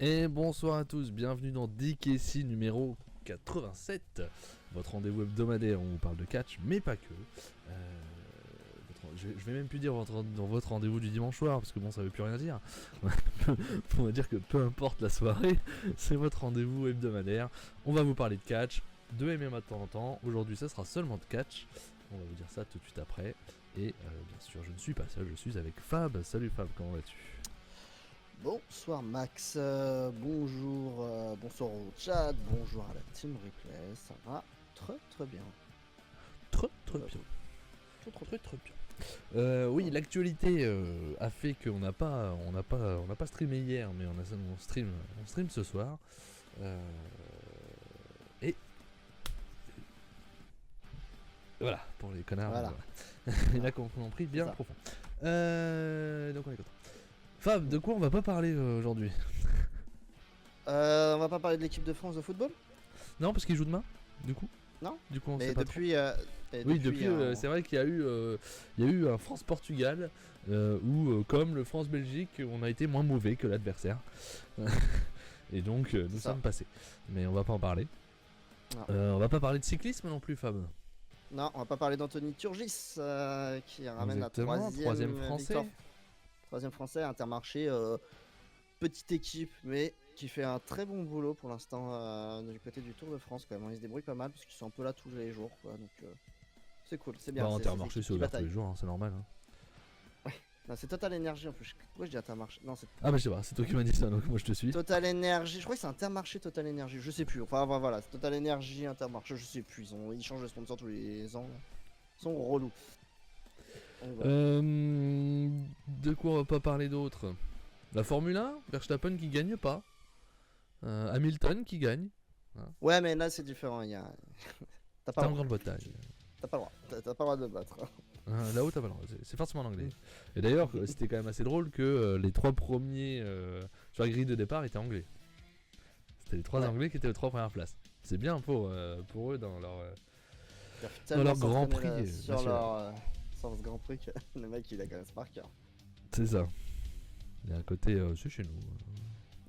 Et bonsoir à tous, bienvenue dans DKC numéro 87, votre rendez-vous hebdomadaire où on vous parle de catch, mais pas que. Je vais même plus dire votre rendez-vous du dimanche soir, parce que bon, ça veut plus rien dire. On va dire que peu importe la soirée, c'est votre rendez-vous hebdomadaire. On va vous parler de catch, de MMA de temps en temps. Aujourd'hui, ça sera seulement de catch. On va vous dire ça tout de suite après. Et bien sûr, je ne suis pas seul, je suis avec Fab. Salut Fab, comment vas-tu ? Bonsoir Max, bonsoir au chat, bonjour à la team replay, ça va très bien. Très bien. Oui, l'actualité a fait qu'on n'a pas streamé hier, mais on stream ce soir. Et voilà, pour les connards. Voilà. Il a compris bien profond. Donc on est content. Fab, de quoi on va pas parler aujourd'hui ? On va pas parler de l'équipe de France de football ? Non, parce qu'il joue demain, du coup. Non. Du coup, on Mais sait pas depuis, trop. C'est vrai qu'il y a eu un France-Portugal où, comme le France-Belgique, on a été moins mauvais que l'adversaire. Et donc, nous sommes passés. Mais on va pas en parler. On va pas parler de cyclisme non plus, Fab. Non, on va pas parler d'Anthony Turgis qui ramène la troisième français. Troisième français, Intermarché, petite équipe, mais qui fait un très bon boulot pour l'instant du côté du Tour de France quand même. Ils se débrouillent pas mal parce qu'ils sont un peu là tous les jours, quoi. Donc c'est cool, c'est bien. Intermarché, c'est ouvert tous les jours, hein, c'est normal. Hein. Ouais, non, c'est Total Energy en plus. Pourquoi je dis Intermarché ? Non, c'est... Ah bah je sais pas, c'est toi qui m'as dit ça, donc moi je te suis. Total Energy, je crois que c'est Intermarché Total Energy, je sais plus. Enfin voilà, c'est Total Energy, Intermarché, je sais plus. Ils changent de sponsor tous les ans. Ils sont relous. De quoi on va pas parler d'autre ? La Formule 1, Verstappen qui gagne pas. Hamilton qui gagne. Hein. Ouais, mais là c'est différent. T'as pas en Grande-Bretagne. T'as pas le droit. T'as pas le droit de battre. Là-haut, t'as pas le droit. C'est forcément en anglais. Et d'ailleurs, c'était quand même assez drôle que les trois premiers sur la grille de départ étaient anglais. C'était les trois Anglais qui étaient aux trois premières places. C'est bien pour eux dans leur Grand Prix. Sur leur Grand Prix, le mec il a quand même ce par cœur. C'est ça. Il y a un côté, c'est chez nous.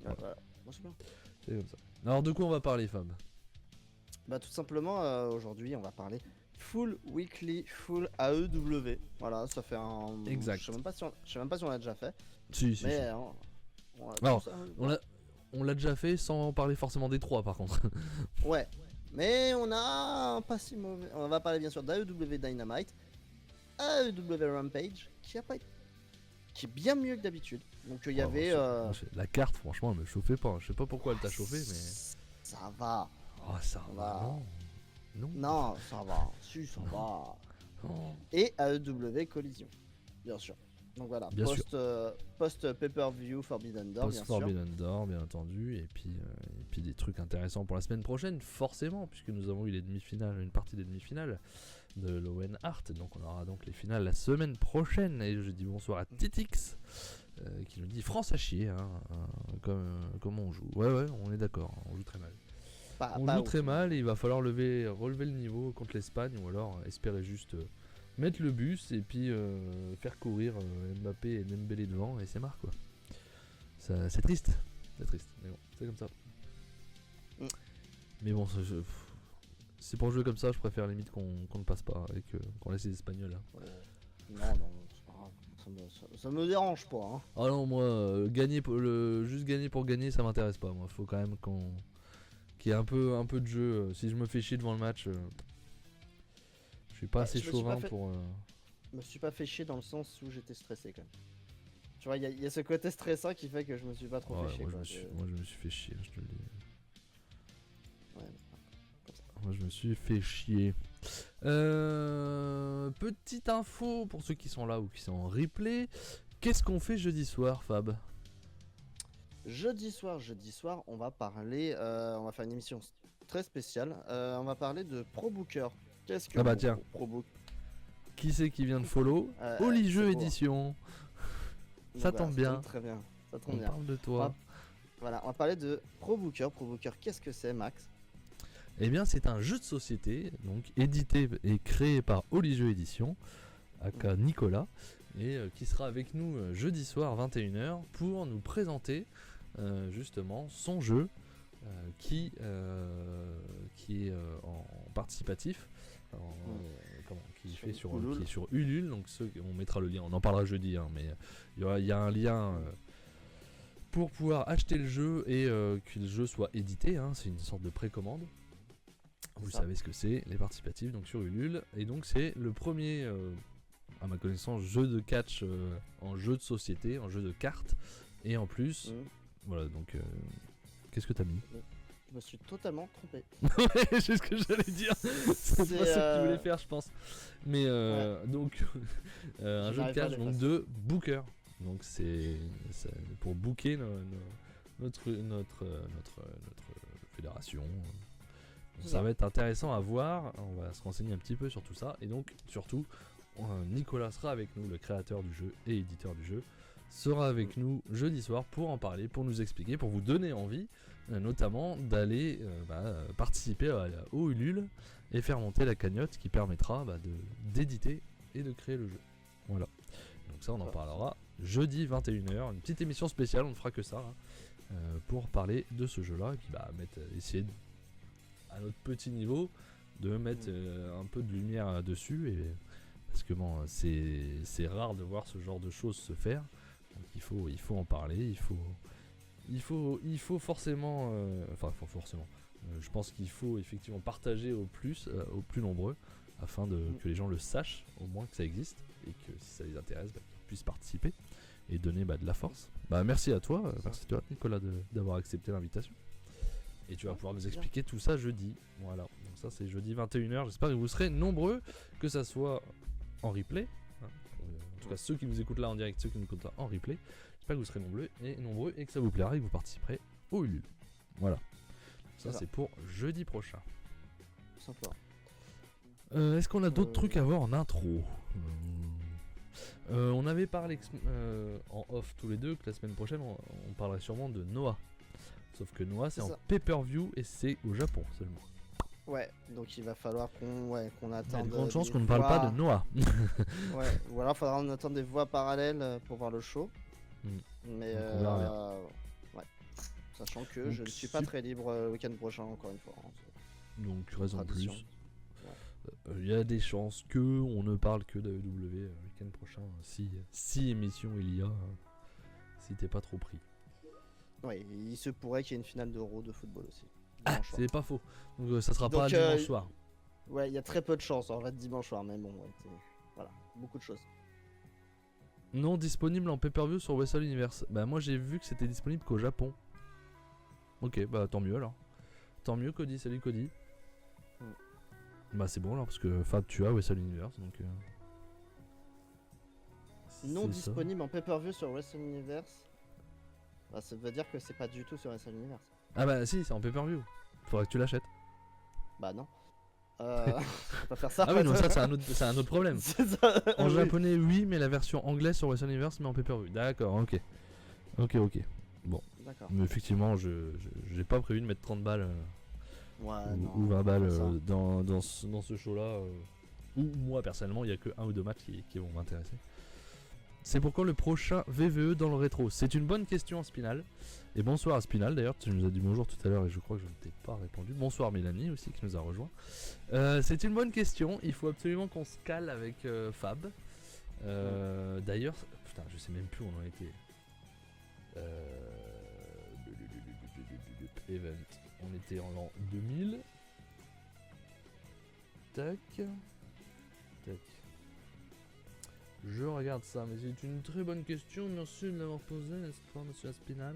Ouais. Moi c'est bien. C'est comme ça. Alors de quoi on va parler, Fab ? Bah tout simplement, aujourd'hui on va parler Full Weekly Full AEW. Voilà, ça fait un... Exact. Je sais même pas si on l'a déjà fait. Si. Mais on l'a déjà fait sans parler forcément des trois par contre. Ouais. Mais on a un pas si mauvais. On va parler bien sûr d'AEW Dynamite, AEW Rampage, qui est bien mieux que d'habitude. Donc il y avait... La carte franchement elle me chauffait pas. Je sais pas pourquoi elle t'a chauffé mais... Ça va. Oh ça va. Non, ça va. Si, ça va. Et AEW Collision, bien sûr. Donc voilà, post pay-per-view Forbidden Door, bien sûr. Forbidden Door, bien entendu, et puis des trucs intéressants pour la semaine prochaine, forcément, puisque nous avons eu les demi-finales, une partie des demi-finales de l'Owen Hart, donc on aura donc les finales la semaine prochaine. Et je dis bonsoir à Titix, qui nous dit France à chier, comment on joue. Ouais, on est d'accord, on joue très mal. On joue très mal et il va falloir relever le niveau contre l'Espagne, ou alors espérer juste... mettre le bus et puis faire courir Mbappé et Dembélé devant et c'est marre quoi. Ça, c'est triste, mais bon, c'est comme ça. Mais bon, c'est pour jouer comme ça, je préfère limite qu'on ne passe pas et qu'on laisse les Espagnols là. Non, c'est pas grave. Ça me dérange pas. Hein. Ah non, moi, juste gagner pour gagner, ça m'intéresse pas. Moi, faut quand même qu'il y ait un peu de jeu. Si je me fais chier devant le match... je suis pas assez chauvin pour... Je me suis pas fait chier dans le sens où j'étais stressé quand même. Tu vois, il y a ce côté stressant qui fait que je me suis pas trop fait chier. Moi je me suis fait chier, je te le dis. Ouais, comme ça. Moi je me suis fait chier. Petite info pour ceux qui sont là ou qui sont en replay. Qu'est-ce qu'on fait jeudi soir, Fab ? Jeudi soir, on va parler... on va faire une émission très spéciale. On va parler de Pro Booker. Qu'est-ce que tiens. Qui c'est qui vient de follow Oli Jeux Édition. Ça tombe bien. Très bien. Ça tombe bien. On parle de toi. On va parler de Pro Booker. Pro Booker, qu'est-ce que c'est, Max ? Eh bien, c'est un jeu de société, donc édité et créé par Oli Jeux Édition, aka Nicolas, et qui sera avec nous jeudi soir 21h pour nous présenter justement son jeu qui est en participatif, qui est sur Ulule. Donc on mettra le lien, on en parlera jeudi, hein, mais il y a un lien pour pouvoir acheter le jeu et que le jeu soit édité, hein. C'est une sorte de précommande. Vous savez ce que c'est, les participatifs, donc sur Ulule. Et donc c'est le premier, à ma connaissance, jeu de catch en jeu de société, en jeu de cartes. Et en plus, voilà, donc qu'est-ce que t'as mis? Je me suis totalement trompé. Ouais, c'est ce que j'allais dire. C'est pas ça que tu voulais faire, je pense. Mais donc, un jeu de catch donc, de Booker. Donc c'est pour booker notre fédération. Ça va être intéressant à voir. On va se renseigner un petit peu sur tout ça. Et donc, surtout, Nicolas sera avec nous, le créateur du jeu et éditeur du jeu, sera avec nous jeudi soir pour en parler, pour nous expliquer, pour vous donner envie, notamment d'aller participer au Ulule et faire monter la cagnotte qui permettra d'éditer et de créer le jeu. Voilà. Donc ça, on en parlera jeudi 21h, une petite émission spéciale, on ne fera que ça, hein, pour parler de ce jeu-là, et puis essayer à notre petit niveau de mettre un peu de lumière dessus, parce que bon, c'est rare de voir ce genre de choses se faire. Donc il faut en parler, il faut forcément, je pense qu'il faut effectivement partager au plus nombreux, afin que les gens le sachent, au moins que ça existe, et que si ça les intéresse, qu'ils puissent participer et donner de la force. Merci à toi, Nicolas, d'avoir accepté l'invitation. Et tu vas pouvoir nous expliquer tout ça jeudi. Voilà, donc ça c'est jeudi 21h, j'espère que vous serez nombreux, que ça soit en replay, hein. En tout cas ceux qui nous écoutent là en direct, ceux qui nous écoutent là en replay, j'espère que vous serez nombreux et que ça vous plaira et que vous participerez au Ulule. Voilà, ça c'est pour jeudi prochain. Simplement. Est-ce qu'on a d'autres trucs à voir en intro? On avait parlé en off tous les deux que la semaine prochaine on parlerait sûrement de Noah. Sauf que Noah c'est en pay-per-view et c'est au Japon seulement. Ouais, donc il va falloir qu'on attende. Il y a de grandes chances qu'on ne parle pas de Noah. Ouais, ou alors il faudra en attendre des voix parallèles pour voir le show. Mais on verra bien. Ouais. Sachant que je ne suis pas très libre le week-end prochain encore une fois. Donc raison de plus. Il y a des chances que on ne parle que d'AEW le week-end prochain, si émission il y a, si t'es pas trop pris. Ouais, il se pourrait qu'il y ait une finale d'Euro de football aussi. C'est pas faux. Donc ça sera pas dimanche soir. Ouais, il y a très peu de chances, on va être dimanche soir, mais bon, voilà, beaucoup de choses. Non disponible en pay-per-view sur Wrestle Universe. Moi j'ai vu que c'était disponible qu'au Japon. Ok, tant mieux alors. Tant mieux Cody, salut Cody. C'est bon alors parce que Fab tu as Wrestle Universe donc. Non disponible en pay-per-view sur Wrestle Universe. Ça veut dire que c'est pas du tout sur Wrestle Universe. Si, c'est en pay-per-view. Faudrait que tu l'achètes. Non. On va pas faire ça. Ah oui, non, ça c'est un autre problème. En japonais, oui, mais la version anglaise sur Wrestle Universe, mais en pay-per-view. D'accord, ok. Bon. D'accord. Mais effectivement, j'ai pas prévu de mettre 30 balles ou 20 balles dans ce show-là. Où moi, personnellement, il y a que 1 ou 2 matchs qui vont m'intéresser. C'est pourquoi le prochain VVE dans le rétro? C'est une bonne question, Spinal. Et bonsoir à Spinal d'ailleurs, tu nous as dit bonjour tout à l'heure et je crois que je ne t'ai pas répondu. Bonsoir Mélanie aussi qui nous a rejoint. C'est une bonne question, il faut absolument qu'on se cale avec Fab. D'ailleurs, putain, je sais même plus où on en était. Event, on était en l'an 2000. Tac. Je regarde ça, mais c'est une très bonne question. Merci de l'avoir posée, n'est-ce pas, monsieur Aspinal?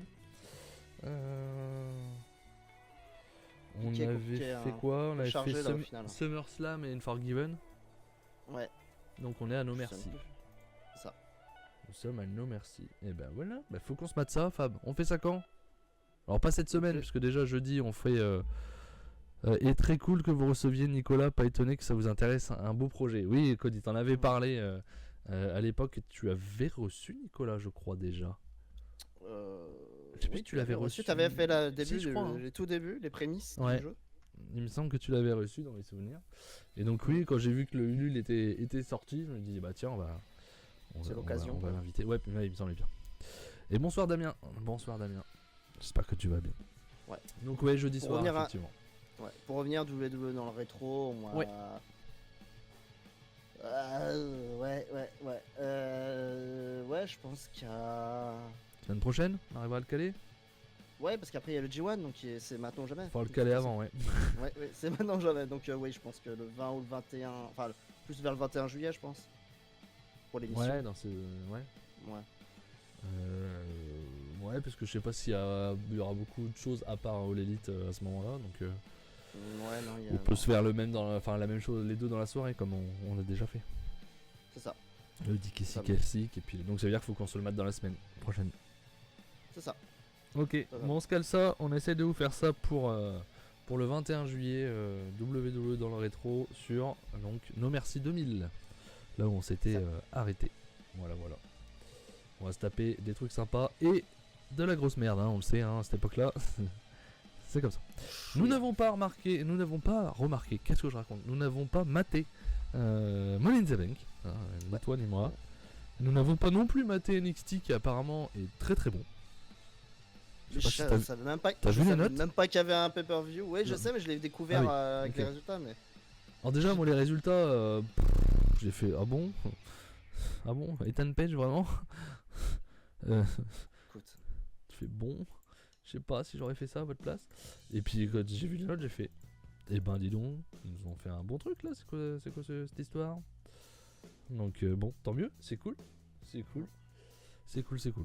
On avait fait quoi? On avait fait SummerSlam et Unforgiven. Ouais. Donc on est à No Merci. C'est ça. Nous sommes à No Merci. Et ben voilà, faut qu'on se mate ça, Fab. On fait ça quand? Alors pas cette semaine, puisque déjà jeudi on fait... et très cool que vous receviez Nicolas, pas étonné que ça vous intéresse, un beau projet. Oui, Cody, t'en avais parlé... à l'époque, tu avais reçu Nicolas, je crois déjà. Je sais plus si tu l'avais reçu. Tu avais fait les tout débuts, les prémices du jeu. Il me semble que tu l'avais reçu dans mes souvenirs. Et donc oui, quand j'ai vu que le Ulule était sorti, je me dis tiens, on va l'inviter. Ouais, il me semblait bien. Et bonsoir Damien. J'espère que tu vas bien. Ouais. Donc ouais, jeudi Pour soir, revenir à- effectivement. Ouais. Pour revenir WWE dans le rétro, moi. Ouais. Ouais, je pense qu'il y a. Semaine prochaine, on arrivera à le caler. Ouais, parce qu'après il y a le G1, donc c'est maintenant ou jamais. Faudra le caler avant, ouais. Ouais, c'est maintenant ou jamais. Donc oui, je pense que le 20 ou le 21, enfin plus vers le 21 juillet, je pense. Pour l'émission. Ouais, dans ce... Ouais. Ouais. Ouais, parce que je sais pas s'il y aura beaucoup de choses à part All Elite à ce moment-là, donc Ouais, non, il y a. on peut se faire le même la même chose, les deux dans la soirée, comme on l'a déjà fait. C'est ça. Le Dick Ça Classic, et puis donc ça veut dire qu'il faut qu'on se le mette dans la semaine prochaine. C'est ça. Ok, va. bon, on se cale ça, on essaie de vous faire ça pour le 21 juillet, WWE dans le rétro sur donc No Merci 2000, là où on s'était Ça. arrêté. Voilà. On va se taper des trucs sympas et de la grosse merde, hein, on le sait, hein, à cette époque-là. C'est comme ça. Nous n'avons pas remarqué, qu'est-ce que je raconte? Nous n'avons pas maté Money in the Bank, hein, ni toi ni moi. Nous n'avons pas non plus maté NXT qui apparemment est très très bon. Je sais pas si savais même pas. t'as je vu les savais notes même pas qu'il y avait un pay-per-view. Ouais, je Non. sais, mais je l'ai découvert avec ok. les résultats. Mais Alors déjà, moi les résultats, j'ai fait ah bon, Ethan Page vraiment. écoute, Je fais bon, je sais pas si j'aurais fait ça à votre place. Et puis quand j'ai vu les notes, j'ai fait eh ben dis donc, ils nous ont fait un bon truc là, c'est quoi cette histoire? Donc bon, tant mieux, c'est cool.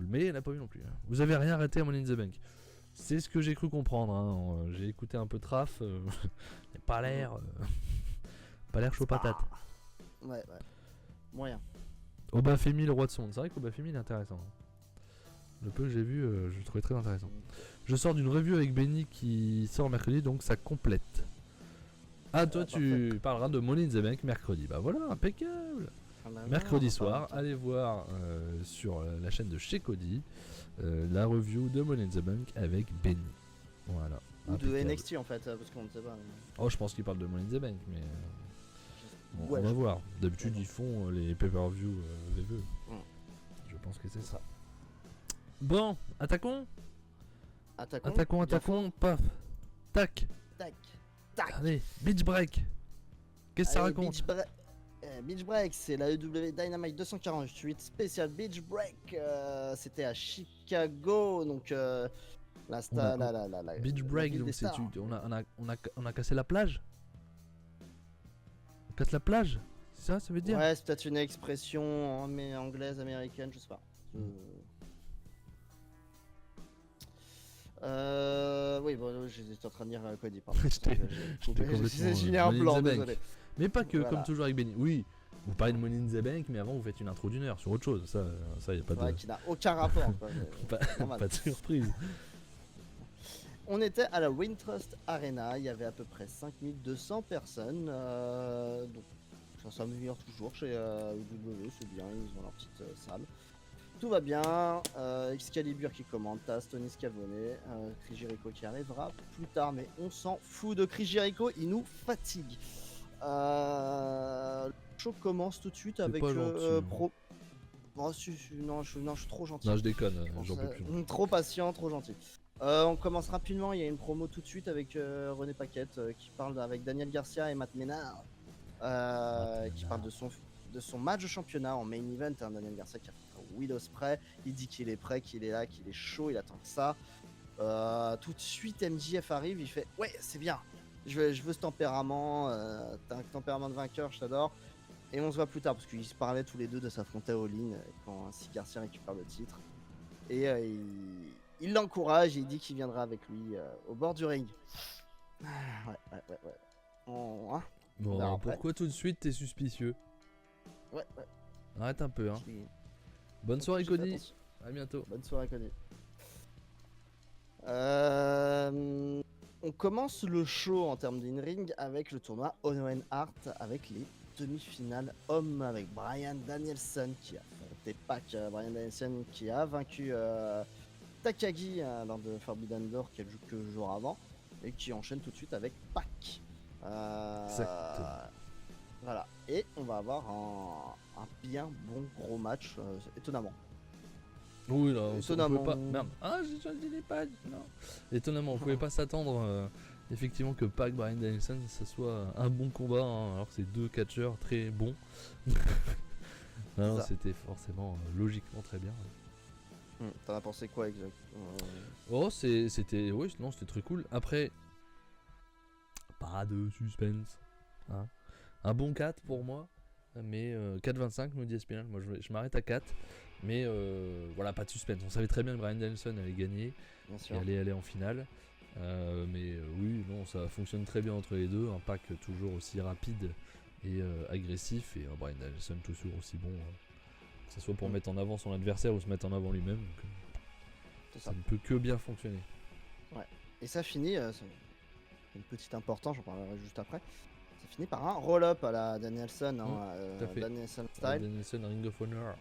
Mais elle n'a pas vu non plus. Hein. Vous avez rien arrêté à Money in the Bank. C'est ce que j'ai cru comprendre. Hein. J'ai écouté un peu de Traf. Pas l'air chaud patate. ouais. Moyen. Obafemi, le roi de son. C'est vrai qu'Obafemi il est intéressant. Le peu que j'ai vu, je le trouvais très intéressant. Je sors d'une review avec Benny qui sort mercredi, donc ça complète. Ah, toi tu parleras de Money in the Bank mercredi. Bah voilà, impeccable. Mercredi soir, allez voir sur la chaîne de chez Cody la review de Money in the Bank avec Benny. Voilà. Ou de Impeccable. NXT en fait, parce qu'on ne sait pas. Oh, je pense qu'il parle de Money in the Bank, mais bon, Ouais, on va je- voir. D'habitude, ils font les pay-per-view VV. Mm. Je pense que c'est ça. Bon, attaquons. Attaquons. Attaquons, paf. Tac. Tac. Allez, beach break. Qu'est-ce que ça Allez, raconte? Beach Break, c'est la EW Dynamite 248 spécial Beach Break. C'était à Chicago, donc Beach break, donc c'est on a cassé la plage. On casse la plage, c'est ça veut dire? Ouais, c'est peut-être une expression anglaise, américaine, je sais pas. Oui, bon, j'étais en train de dire Cody, pardon. J'étais J'ai un Money in blanc, the Bank. désolé. Mais pas que, Voilà. comme toujours avec Benny. Oui, vous parlez de Money in the Bank, mais avant vous faites une intro d'1 heure sur autre chose. Ça y a pas Ouais, de, qui n'a aucun rapport. Quoi, mais normal. pas de surprise. On était à la Wintrust Arena, il y avait à peu près 5200 personnes. Donc ça s'améliore toujours chez UW, c'est bien, ils ont leur petite salle. Tout va bien, Excalibur qui commande, Taz, Tony Scalvone, Chris Jericho qui arrivera plus tard, mais on s'en fout de Chris Jericho, il nous fatigue. Le show commence tout de suite avec pas gentil. Pro. Oh, non, je suis trop gentil. Non, je déconne, j'en peux plus. Trop patient, trop gentil. On commence rapidement, il y a une promo tout de suite avec René Paquette qui parle avec Daniel Garcia et Matt Menard qui parle de son match de championnat en main event. Hein, Daniel Garcia qui a fait un Will Ospreay, il dit qu'il est prêt, qu'il est là, qu'il est chaud, il attend que ça. Tout de suite MJF arrive, il fait ouais c'est bien, je veux ce tempérament, t'as un tempérament de vainqueur, je t'adore. Et on se voit plus tard parce qu'ils se parlaient tous les deux de s'affronter à All-In quand si Garcia récupère le titre. Et il l'encourage et il dit qu'il viendra avec lui au bord du ring. Ouais. Hein Bon, Alors, pourquoi tout de suite t'es suspicieux? ouais. Arrête un peu, hein. Bonne J'ai soirée, fait Cody. attention. À bientôt. Bonne soirée, Cody. On commence le show en termes d'in-ring avec le tournoi Owen Hart avec les demi-finales hommes avec Bryan Danielson qui a affronté Pac. Bryan Danielson qui a vaincu Takagi lors de Forbidden Door quelques jours avant et qui enchaîne tout de suite avec Pac. Exactement. Voilà. Et on va avoir un bien bon gros match, étonnamment. Oui, là, on Étonnamment. pouvait pas. Merde. Ah, j'ai choisi les pads. Non. Étonnamment, on pouvait pas s'attendre effectivement que Pac Bryan Danielson ça soit un bon combat, hein, alors que c'est deux catcheurs très bons. Non, Ça. c'était forcément logiquement très bien. T'en as pensé quoi exact? Oh, c'était. Oui, non, c'était très cool. Après, pas de suspense. Hein. Un bon 4 pour moi. Mais 4,25 me dit Espinal. Moi je m'arrête à 4. Mais voilà, pas de suspense. On savait très bien que Bryan Danielson allait gagner Bien et sûr. allait aller en finale. Mais oui, non, ça fonctionne très bien entre les deux. Un pack toujours aussi rapide et agressif. Et un Bryan Danielson toujours aussi bon. Que ce soit pour mettre en avant son adversaire ou se mettre en avant lui-même. Donc, C'est ça ça. ne peut que bien fonctionner. Et ça finit, c'est une petite importance, j'en parlerai juste après. Ça finit par un roll-up à la Danielson, tout à fait. Danielson style. Danielson Ring of Honor.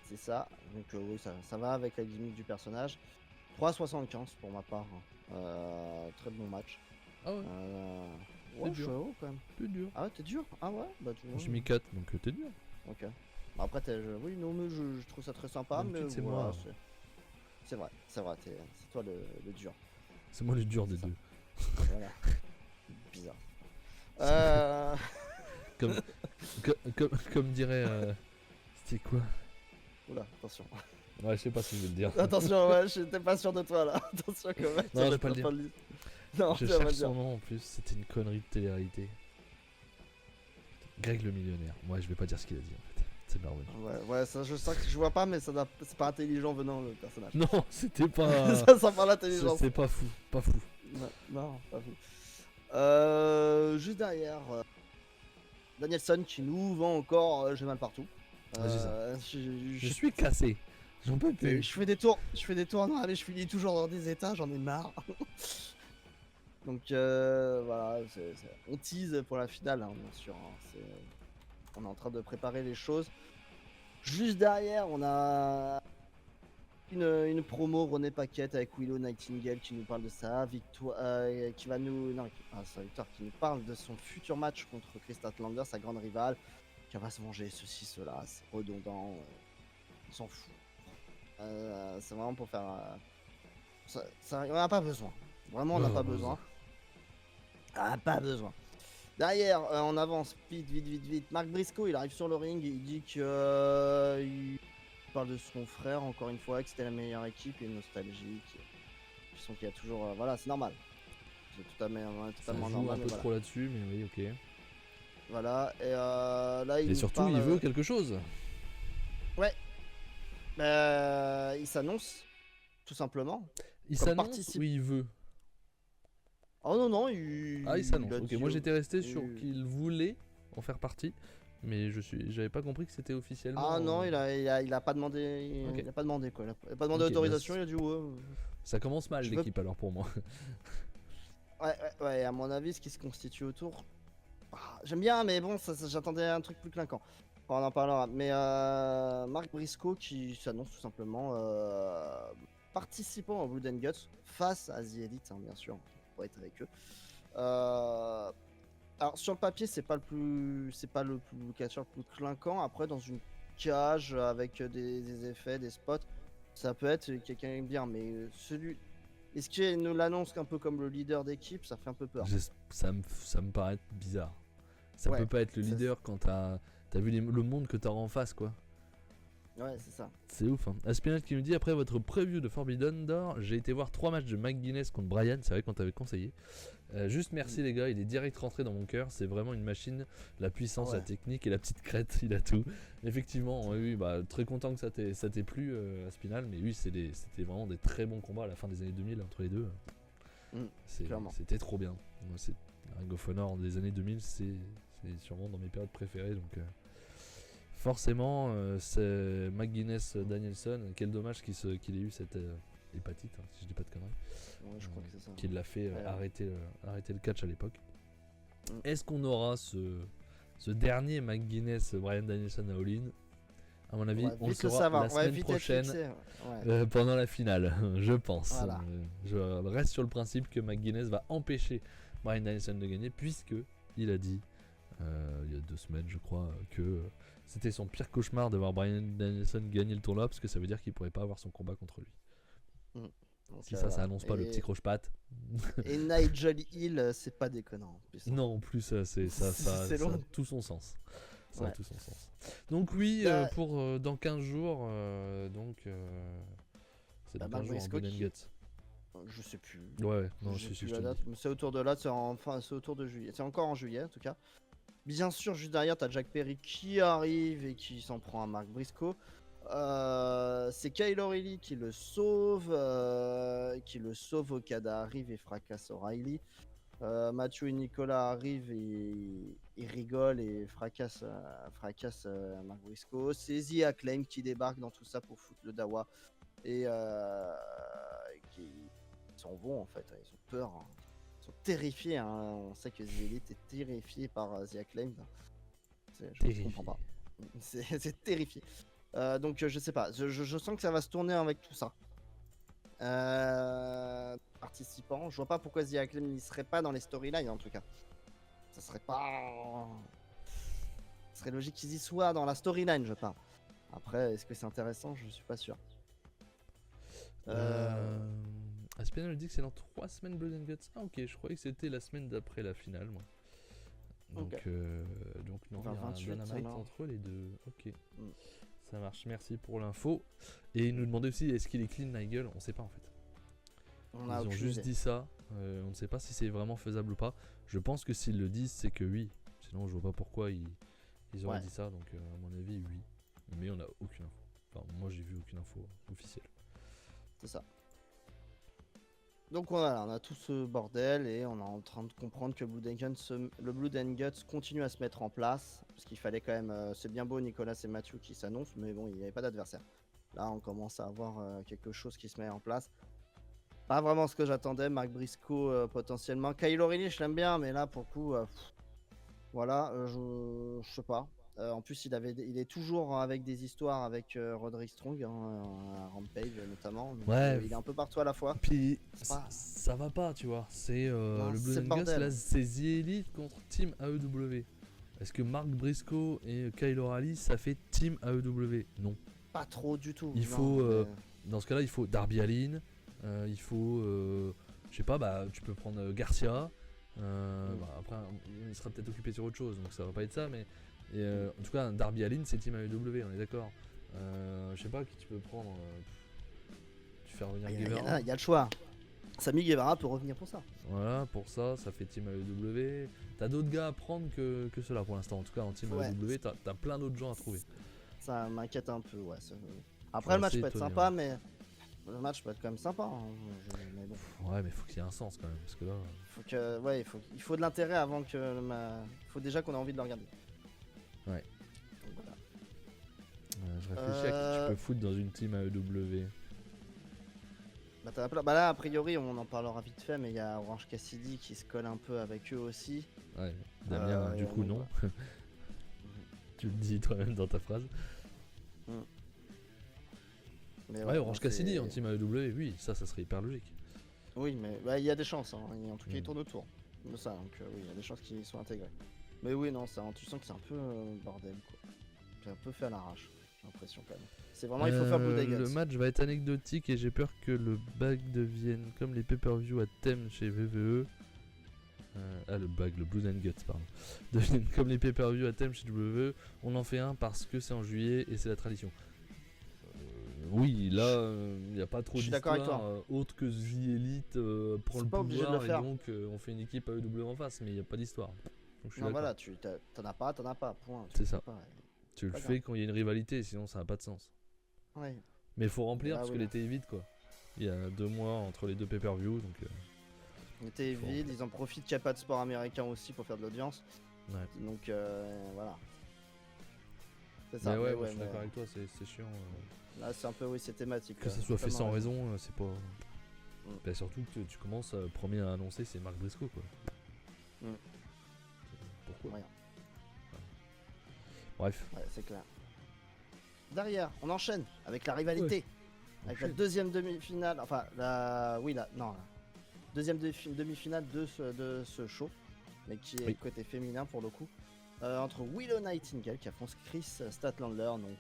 C'est ça. Donc oui, ça va avec la gimmick du personnage. 3,75 pour ma part. Très bon match. Ah ouais, Ouais, je dur. suis haut quand même. plus dur. Ah ouais, t'es dur? Ah ouais? Bah tu vois. J'ai mis 4, donc t'es dur. Ok. Bah, après, oui, non, mais je trouve ça très sympa. Mais D'habitude, c'est voilà, moi. c'est vrai, c'est toi le dur. C'est moi le dur des Ça. deux. Voilà. Bizarre. Euh... Comme dirait. C'était quoi? Oula, attention. Ouais, je sais pas si je vais le dire. Attention, ouais, j'étais pas sûr de toi là. Attention quand même. Non, je vais pas le dire. Non, Je tu vas pas cherche le dire. son nom en plus, c'était une connerie de télé-réalité. Greg le millionnaire. Moi, je vais pas dire ce qu'il a dit en fait. C'est pas revenu. Ouais, ça, je sens que je vois pas, mais c'est pas intelligent venant le personnage. Non, c'était pas. Ça sent pas l'intelligence. C'est pas fou, pas fou. Non, pas fou. Juste derrière, Danielson qui nous vend encore j'ai mal partout. Ouais, c'est ça. Je Je suis cassé. J'en peux plus. fais des tours, non, allez, je finis toujours dans des états, j'en ai marre. Donc voilà, on tease pour la finale, hein, bien sûr. Hein, on est en train de préparer les choses. Juste derrière, on a une promo René Paquette avec Willow Nightingale qui nous parle de sa victoire, qui va nous, non, sa victoire, qui nous parle de son futur match contre Chris Statlander, sa grande rivale, qui va se manger ceci, cela, c'est redondant, on s'en fout. C'est vraiment pour faire, on n'a pas besoin. Vraiment, on n'a pas besoin. Ah, pas besoin. Derrière, on avance vite. Marc Briscoe, il arrive sur le ring, il dit que il parle de son frère, encore une fois, que c'était la meilleure équipe, il est nostalgique. Je sens qu'il y a toujours, voilà, c'est normal. C'est totalement Ça joue normal. un peu trop là-dessus, mais oui, ok. Voilà, et là, il Et nous surtout, parle, il veut quelque chose. il s'annonce, tout simplement. Il Comme s'annonce participe- ou il veut? Oh non, Ah, il s'annonce. a Ok, dit- moi j'étais resté sur il- qu'il voulait en faire partie, mais j'avais pas compris que c'était officiellement. Ah non, il a pas demandé, Ok. il a pas demandé quoi, il a pas demandé Ok, autorisation, bah, il a dit ouais. Ça commence mal Je veux- l'équipe alors pour moi. Ouais, à mon avis, ce qui se constitue autour, j'aime bien, mais bon, j'attendais un truc plus clinquant. Enfin, on en parlera. Mais Marc Briscoe qui s'annonce tout simplement participant au Blood and Guts face à The Elite, hein, bien sûr, pour être avec eux. Alors sur le papier, c'est pas le catcheur le plus clinquant. Après, dans une cage avec des effets, des spots, ça peut être quelqu'un de bien. Mais est-ce qu'il nous l'annonce un peu comme le leader d'équipe, ça fait un peu peur. Ça me paraît bizarre. Ça Ouais, peut pas être le ça- leader quand t'as vu le monde que t'as en face, quoi. Ouais, c'est ça. C'est ouf. Hein. Aspinal qui nous dit après votre preview de Forbidden Door, j'ai été voir 3 matchs de McGuinness contre Brian. C'est vrai qu'on t'avait conseillé. Juste merci les gars, il est direct rentré dans mon cœur. C'est vraiment une machine. La puissance, Ouais. la technique et la petite crête, il a tout. Effectivement, oui, bah, très content que ça t'ait plu, Aspinal. Mais oui, c'était vraiment des très bons combats à la fin des années 2000 entre les deux. Clairement. C'était trop bien. Moi, c'est Ring of Honor des années 2000, c'est sûrement dans mes périodes préférées. Donc, forcément, c'est McGuinness Danielson. Quel dommage qu'il ait eu cette hépatite, hein, si je dis pas de conneries. Ouais, je crois que c'est ça. Qui l'a fait Ouais. arrêter le catch à l'époque. Mm. Est-ce qu'on aura ce dernier McGuinness Bryan Danielson à All-In? À mon avis, Ouais, on le vite le saura savoir. la Ouais, semaine vite être prochaine fixé, ouais. pendant la finale, je pense. Voilà. Je reste sur le principe que McGuinness va empêcher Bryan Danielson de gagner puisque il a dit il y a 2 semaines, je crois, que c'était son pire cauchemar de voir Bryan Danielson gagner le tournoi parce que ça veut dire qu'il pourrait pas avoir son combat contre lui. Donc, Si ça annonce pas le petit croche-patte. Et Nigel Hill, c'est pas déconnant. En plus, hein. Non, en plus, ça C'est a long. tout son sens. Ça a Ouais. tout son sens. Donc oui, Bah, pour dans 15 jours, c'est Bah, dans 15 jours en Briscoe Blood and qui- Guts. je sais plus. Ouais, non, Je sais si, plus je la te date, dis. mais c'est autour de là, c'est autour de juillet. C'est encore en juillet en tout cas. Bien sûr, juste derrière, t'as Jack Perry qui arrive et qui s'en prend à Mark Briscoe. C'est Kyle O'Reilly qui le sauve, Okada arrive et fracasse O'Reilly. Matthew et Nicolas arrivent et rigolent et fracassent Mark Briscoe. C'est The Acclaim qui débarque dans tout ça pour foutre le dawa et qui s'en vont en fait. Ils ont peur, hein. Ils sont terrifiés. Hein. On sait que The Elite est terrifié par The Acclaim. Je comprends pas. C'est terrifié. Donc je sais pas. Je sens que ça va se tourner avec tout ça. Participants, je vois pas pourquoi The Acclaim n'y serait pas dans les storylines en tout cas. Ça serait pas. Ce serait logique qu'ils y soient dans la storyline, je parle. Après, est-ce que c'est intéressant? Je suis pas sûr. Aspinall dit que c'est dans 3 semaines Blood and Guts. Ah ok, je croyais que c'était la semaine d'après la finale moi. Donc, Ok. donc non, Vers il y a un 28, Dynamite alors. entre les deux. Ok, Mm. ça marche, merci pour l'info. Et il nous demandait aussi est-ce qu'il est clean Nigel, on sait pas en fait. On Ils a ont aucune juste idée. dit ça, on ne sait pas si c'est vraiment faisable ou pas. Je pense que s'ils le disent, c'est que oui. Sinon, je vois pas pourquoi ils auraient Ouais. dit ça. Donc, à mon avis, oui. Mais on a aucune info. Enfin, moi, j'ai vu aucune info officielle. C'est ça. Donc voilà, on a tout ce bordel et on est en train de comprendre que le Blood and Guts continue à se mettre en place. Parce qu'il fallait quand même. C'est bien beau Nicolas et Matthew qui s'annoncent, mais bon, il n'y avait pas d'adversaire. Là, on commence à avoir quelque chose qui se met en place. Pas vraiment ce que j'attendais. Mark Briscoe potentiellement. Kyle O'Reilly, je l'aime bien, mais là, pour le coup, voilà, je sais pas. En plus, il est toujours avec des histoires avec Roderick Strong, hein, à Rampage notamment. Donc, Ouais. il est un peu partout à la fois. Puis, C'est pas- ça va pas, tu vois. C'est Non, le c'est Blood le and Guts, bordel. là, c'est The Elite contre Team AEW. Est-ce que Mark Briscoe et Kyle O'Reilly, ça fait Team AEW? Non. Pas trop du tout. Il non, faut, mais- Dans ce cas-là, il faut Darby Allin, il faut, je sais pas, bah, tu peux prendre Garcia. Bah, après, il sera peut-être occupé sur autre chose, donc ça va pas être ça, mais en tout cas, Darby Allin, c'est Team AEW, on est d'accord. Je sais pas qui tu peux prendre. Tu fais revenir Guevara. Il y a le choix. Sami Guevara peut revenir pour ça. Voilà, pour ça fait Team AEW. T'as d'autres gars à prendre que ceux-là pour l'instant. En tout cas, en Team Ouais. AEW, t'as plein d'autres gens à trouver. Ça m'inquiète un peu, ouais. Après, suis le match assez peut être étonné, sympa, ouais. mais le match peut être quand même sympa. Hein. Mais bon, Ouais, mais faut qu'il y ait un sens quand même, parce que là. il faut de l'intérêt avant que il faut déjà qu'on ait envie de le regarder. Ouais. Donc, voilà. Je réfléchis à qui tu peux foutre dans une team AEW. Bah là, a priori, on en parlera vite fait, mais il y a Orange Cassidy qui se colle un peu avec eux aussi. Ouais, Damien, du coup, donc, non. Tu le dis toi-même dans ta phrase. Mais Ouais, Orange c'est- Cassidy en team AEW, oui, ça serait hyper logique. Oui, mais bah, il y a des chances. Hein. En tout cas, il Mm. tourne autour de ça. Donc, oui, il y a des chances qu'ils soient intégrés. Mais oui, non, tu sens que c'est un peu bordel, quoi. C'est un peu fait à l'arrache, j'ai l'impression quand même. C'est vraiment, il faut faire Blood and Le Guts. match va être anecdotique et j'ai peur que le bag devienne comme les pay-per-view à thème chez WWE. Le Blood and Guts, pardon. Devienne comme les pay-per-view à thème chez WWE. On en fait un parce que c'est en juillet et c'est la tradition. Oui, là, il n'y a pas trop Je suis d'accord avec d'histoire toi. autre que The Elite prend C'est le pas obligé de pouvoir le et faire. donc on fait une équipe AEW en face, mais il n'y a pas d'histoire. Donc je suis Non, d'accord. voilà, t'en as pas, point. C'est le ça. fais pas, Tu le pas fais quand il y a une rivalité, sinon ça n'a pas de sens. ouais. Mais il faut remplir Ah parce oui, que là. l'été est vite quoi. Il y a 2 mois entre les deux pay-per-view donc. Il était Faut vide, ils en profitent qu'il n'y a pas de sport américain aussi pour faire de l'audience. Ouais. Donc, voilà. C'est ça. Mais ouais, mais moi, je suis mais d'accord avec toi, c'est chiant. Là, c'est un peu, oui, c'est thématique. Que ça soit fait sans raison. raison, c'est pas. Bah, surtout que tu commences, premier à annoncer, c'est Marc Briscoe quoi. Mm. Pourquoi Rien. Bref. Ouais, c'est clair. Derrière, on enchaîne avec la rivalité. Avec la Enchaîne. deuxième demi-finale. Enfin, la deuxième demi-finale de ce show. Mais qui est Oui. côté féminin pour le coup. entre Willow Nightingale qui affronte Chris Statlander, donc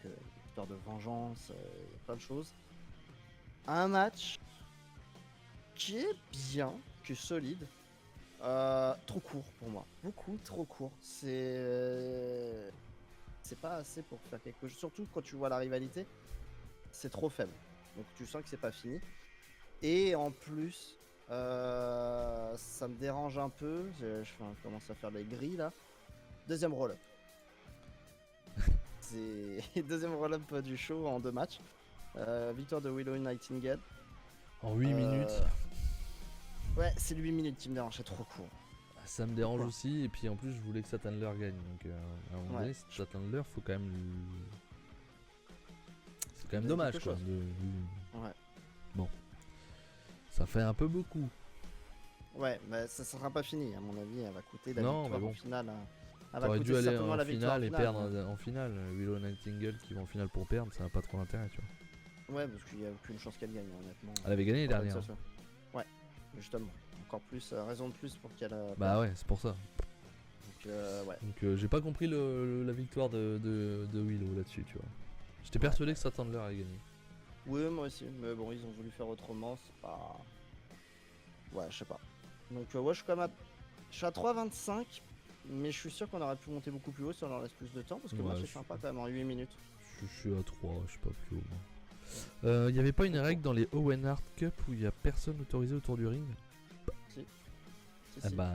histoire de vengeance, plein de choses. Un match qui est bien, qui est solide, trop court pour moi, beaucoup trop court. C'est pas assez pour faire quelque chose, surtout quand tu vois la rivalité, c'est trop faible. Donc tu sens que c'est pas fini. Et en plus, ça me dérange un peu. Je commence à faire les grilles là. Deuxième roll-up. C'est deuxième roll-up du show en 2 matchs. Victoire de Willow Nightingale. En 8 minutes. Ouais, c'est le 8 minutes qui me dérange, c'est trop court. Ça me dérange aussi, et puis en plus je voulais que Statlander gagne, donc à un moment donné, Statlander, faut quand même c'est quand même dommage quoi. Ouais. Bon, ça fait un peu beaucoup. Ouais, mais ça sera pas fini, à mon avis, elle va coûter la non, victoire mais bon. en finale. T'aurais dû aller en finale et perdre en finale. Willow Nightingale qui va en finale pour perdre, ça n'a pas trop d'intérêt, tu vois. Ouais, parce qu'il n'y a aucune chance qu'elle gagne, honnêtement. Elle avait gagné l'année dernière. Ouais, justement. Encore plus, raison de plus pour qu'elle. Bah ouais, c'est pour ça. Donc, ouais. Donc j'ai pas compris la victoire de Willow là-dessus, tu vois. J'étais persuadé que Statlander allait gagner. Oui, moi aussi, mais bon, ils ont voulu faire autrement, c'est pas. Ouais, je sais pas. Donc, ouais, je suis quand même je suis à 3,25, mais je suis sûr qu'on aurait pu monter beaucoup plus haut si on leur laisse plus de temps, parce que moi, c'est sympa quand même en 8 minutes. Je suis à 3, je suis pas plus haut. Y avait pas une règle dans les Owen Hart Cup où il y a personne autorisé autour du ring? Si. Ah bah,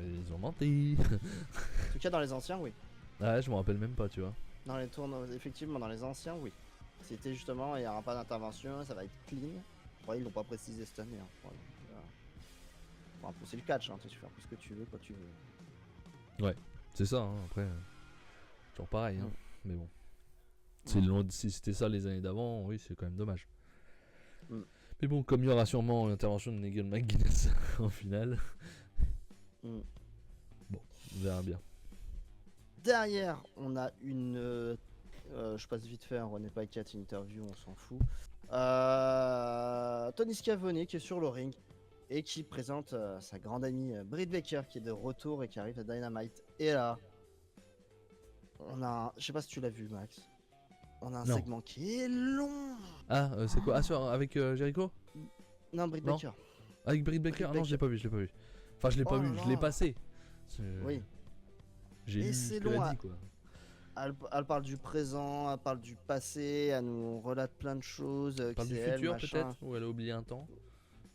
ils ont menti. En tout cas, dans les anciens, oui. Ouais, je me rappelle même pas, tu vois. Dans les tournois, effectivement, dans les anciens, oui. C'était justement, il n'y aura pas d'intervention, ça va être clean. Bon, ils l'ont pas précisé cette année. Hein. Bon, après, c'est le catch, hein, tu fais tout ce que tu veux quand tu veux. Ouais, c'est ça, hein, après. Toujours pareil, hein. Mais bon. Si c'était ça les années d'avant, oui, c'est quand même dommage. Mais bon, comme il y aura sûrement l'intervention de Nigel McGuinness en finale. Bon, on verra bien. Derrière, on a une. Je passe vite fait, René Paquette interview, on s'en fout. Tony Schiavone qui est sur le ring et qui présente sa grande amie Britt Baker qui est de retour et qui arrive à Dynamite. Et là, on a. Je sais pas si tu l'as vu, Max. On a un segment qui est long. Ah, c'est quoi? Ah, avec Jericho? Non, Britt Baker. Avec Britt Baker? Ah non, je l'ai pas vu, Enfin, je l'ai pas vu, je l'ai passé. Oui. J'ai lu ce qu'elle a dit, quoi. Elle parle du présent, elle parle du passé, elle nous relate plein de choses. Elle parle du futur peut-être? Ou elle a oublié un temps?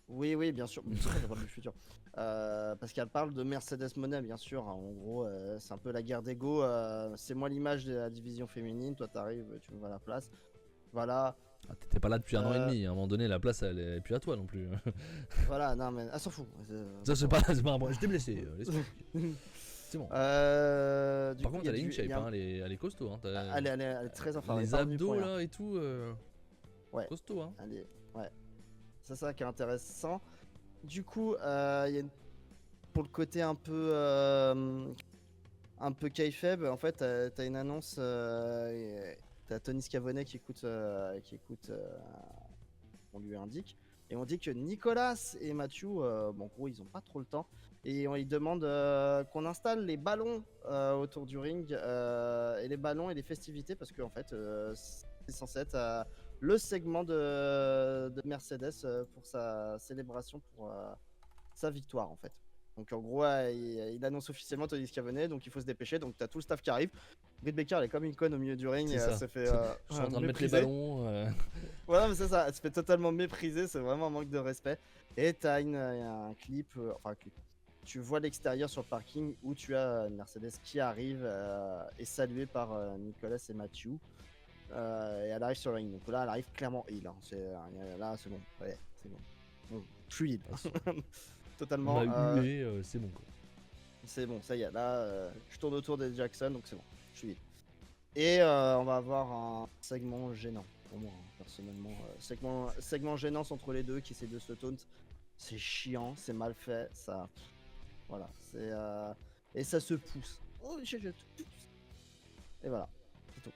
Oui, bien sûr. Elle parle du futur. Parce qu'elle parle de Mercedes Moné, bien sûr. En gros, c'est un peu la guerre d'ego. C'est moi l'image de la division féminine. Toi, t'arrives, tu me vois la place. Voilà. Ah, t'étais pas là depuis 1 an et demi. À un moment donné, la place, elle est plus à toi non plus. Voilà, non, mais elle s'en fout. Ça, c'est pas un point. J'étais blessé. C'est bon. Par contre, elle est in shape, hein, elle est costaud. Hein, elle est très enfin. Les abdos là et tout. Ouais. Costaud, hein. Ouais. C'est ça qui est intéressant. Du coup, y a pour le côté un peu kayfabe, en fait, t'as une annonce. T'as Tony Schiavone qui écoute, on lui indique. Et on dit que Nicolas et Matthew, bon, en gros, ils ont pas trop le temps. Et ils demandent qu'on installe les ballons autour du ring. Et les ballons et les festivités, parce qu'en fait, c'est censé être le segment de Mercedes pour sa célébration, pour sa victoire, en fait. Donc en gros, il annonce officiellement Tony Schiavone, donc il faut se dépêcher. Donc t'as tout le staff qui arrive. Britt Baker, elle est comme une conne au milieu du ring. Elle se fait. Je suis en train de mettre les ballons. Voilà, mais c'est ça. Elle se fait totalement mépriser. C'est vraiment un manque de respect. Et t'as un clip. Enfin, un clip. Tu vois l'extérieur sur le parking où tu as une Mercedes qui arrive et saluée par Nicolas et Matthew. Et elle arrive sur le ring. Donc là, elle arrive clairement heal. Hein. Là, c'est bon. Ouais, c'est bon. Je suis heal. Totalement. On a hué, c'est bon quoi. C'est bon, ça y est. Là, je tourne autour des Jackson, donc c'est bon. Je suis heal. Et on va avoir un segment gênant pour moi, hein, personnellement. Segment gênant entre les deux qui essaient de se taunt. C'est chiant, c'est mal fait, ça. Voilà, c'est. Et ça se pousse. Oh, et voilà, c'est tout.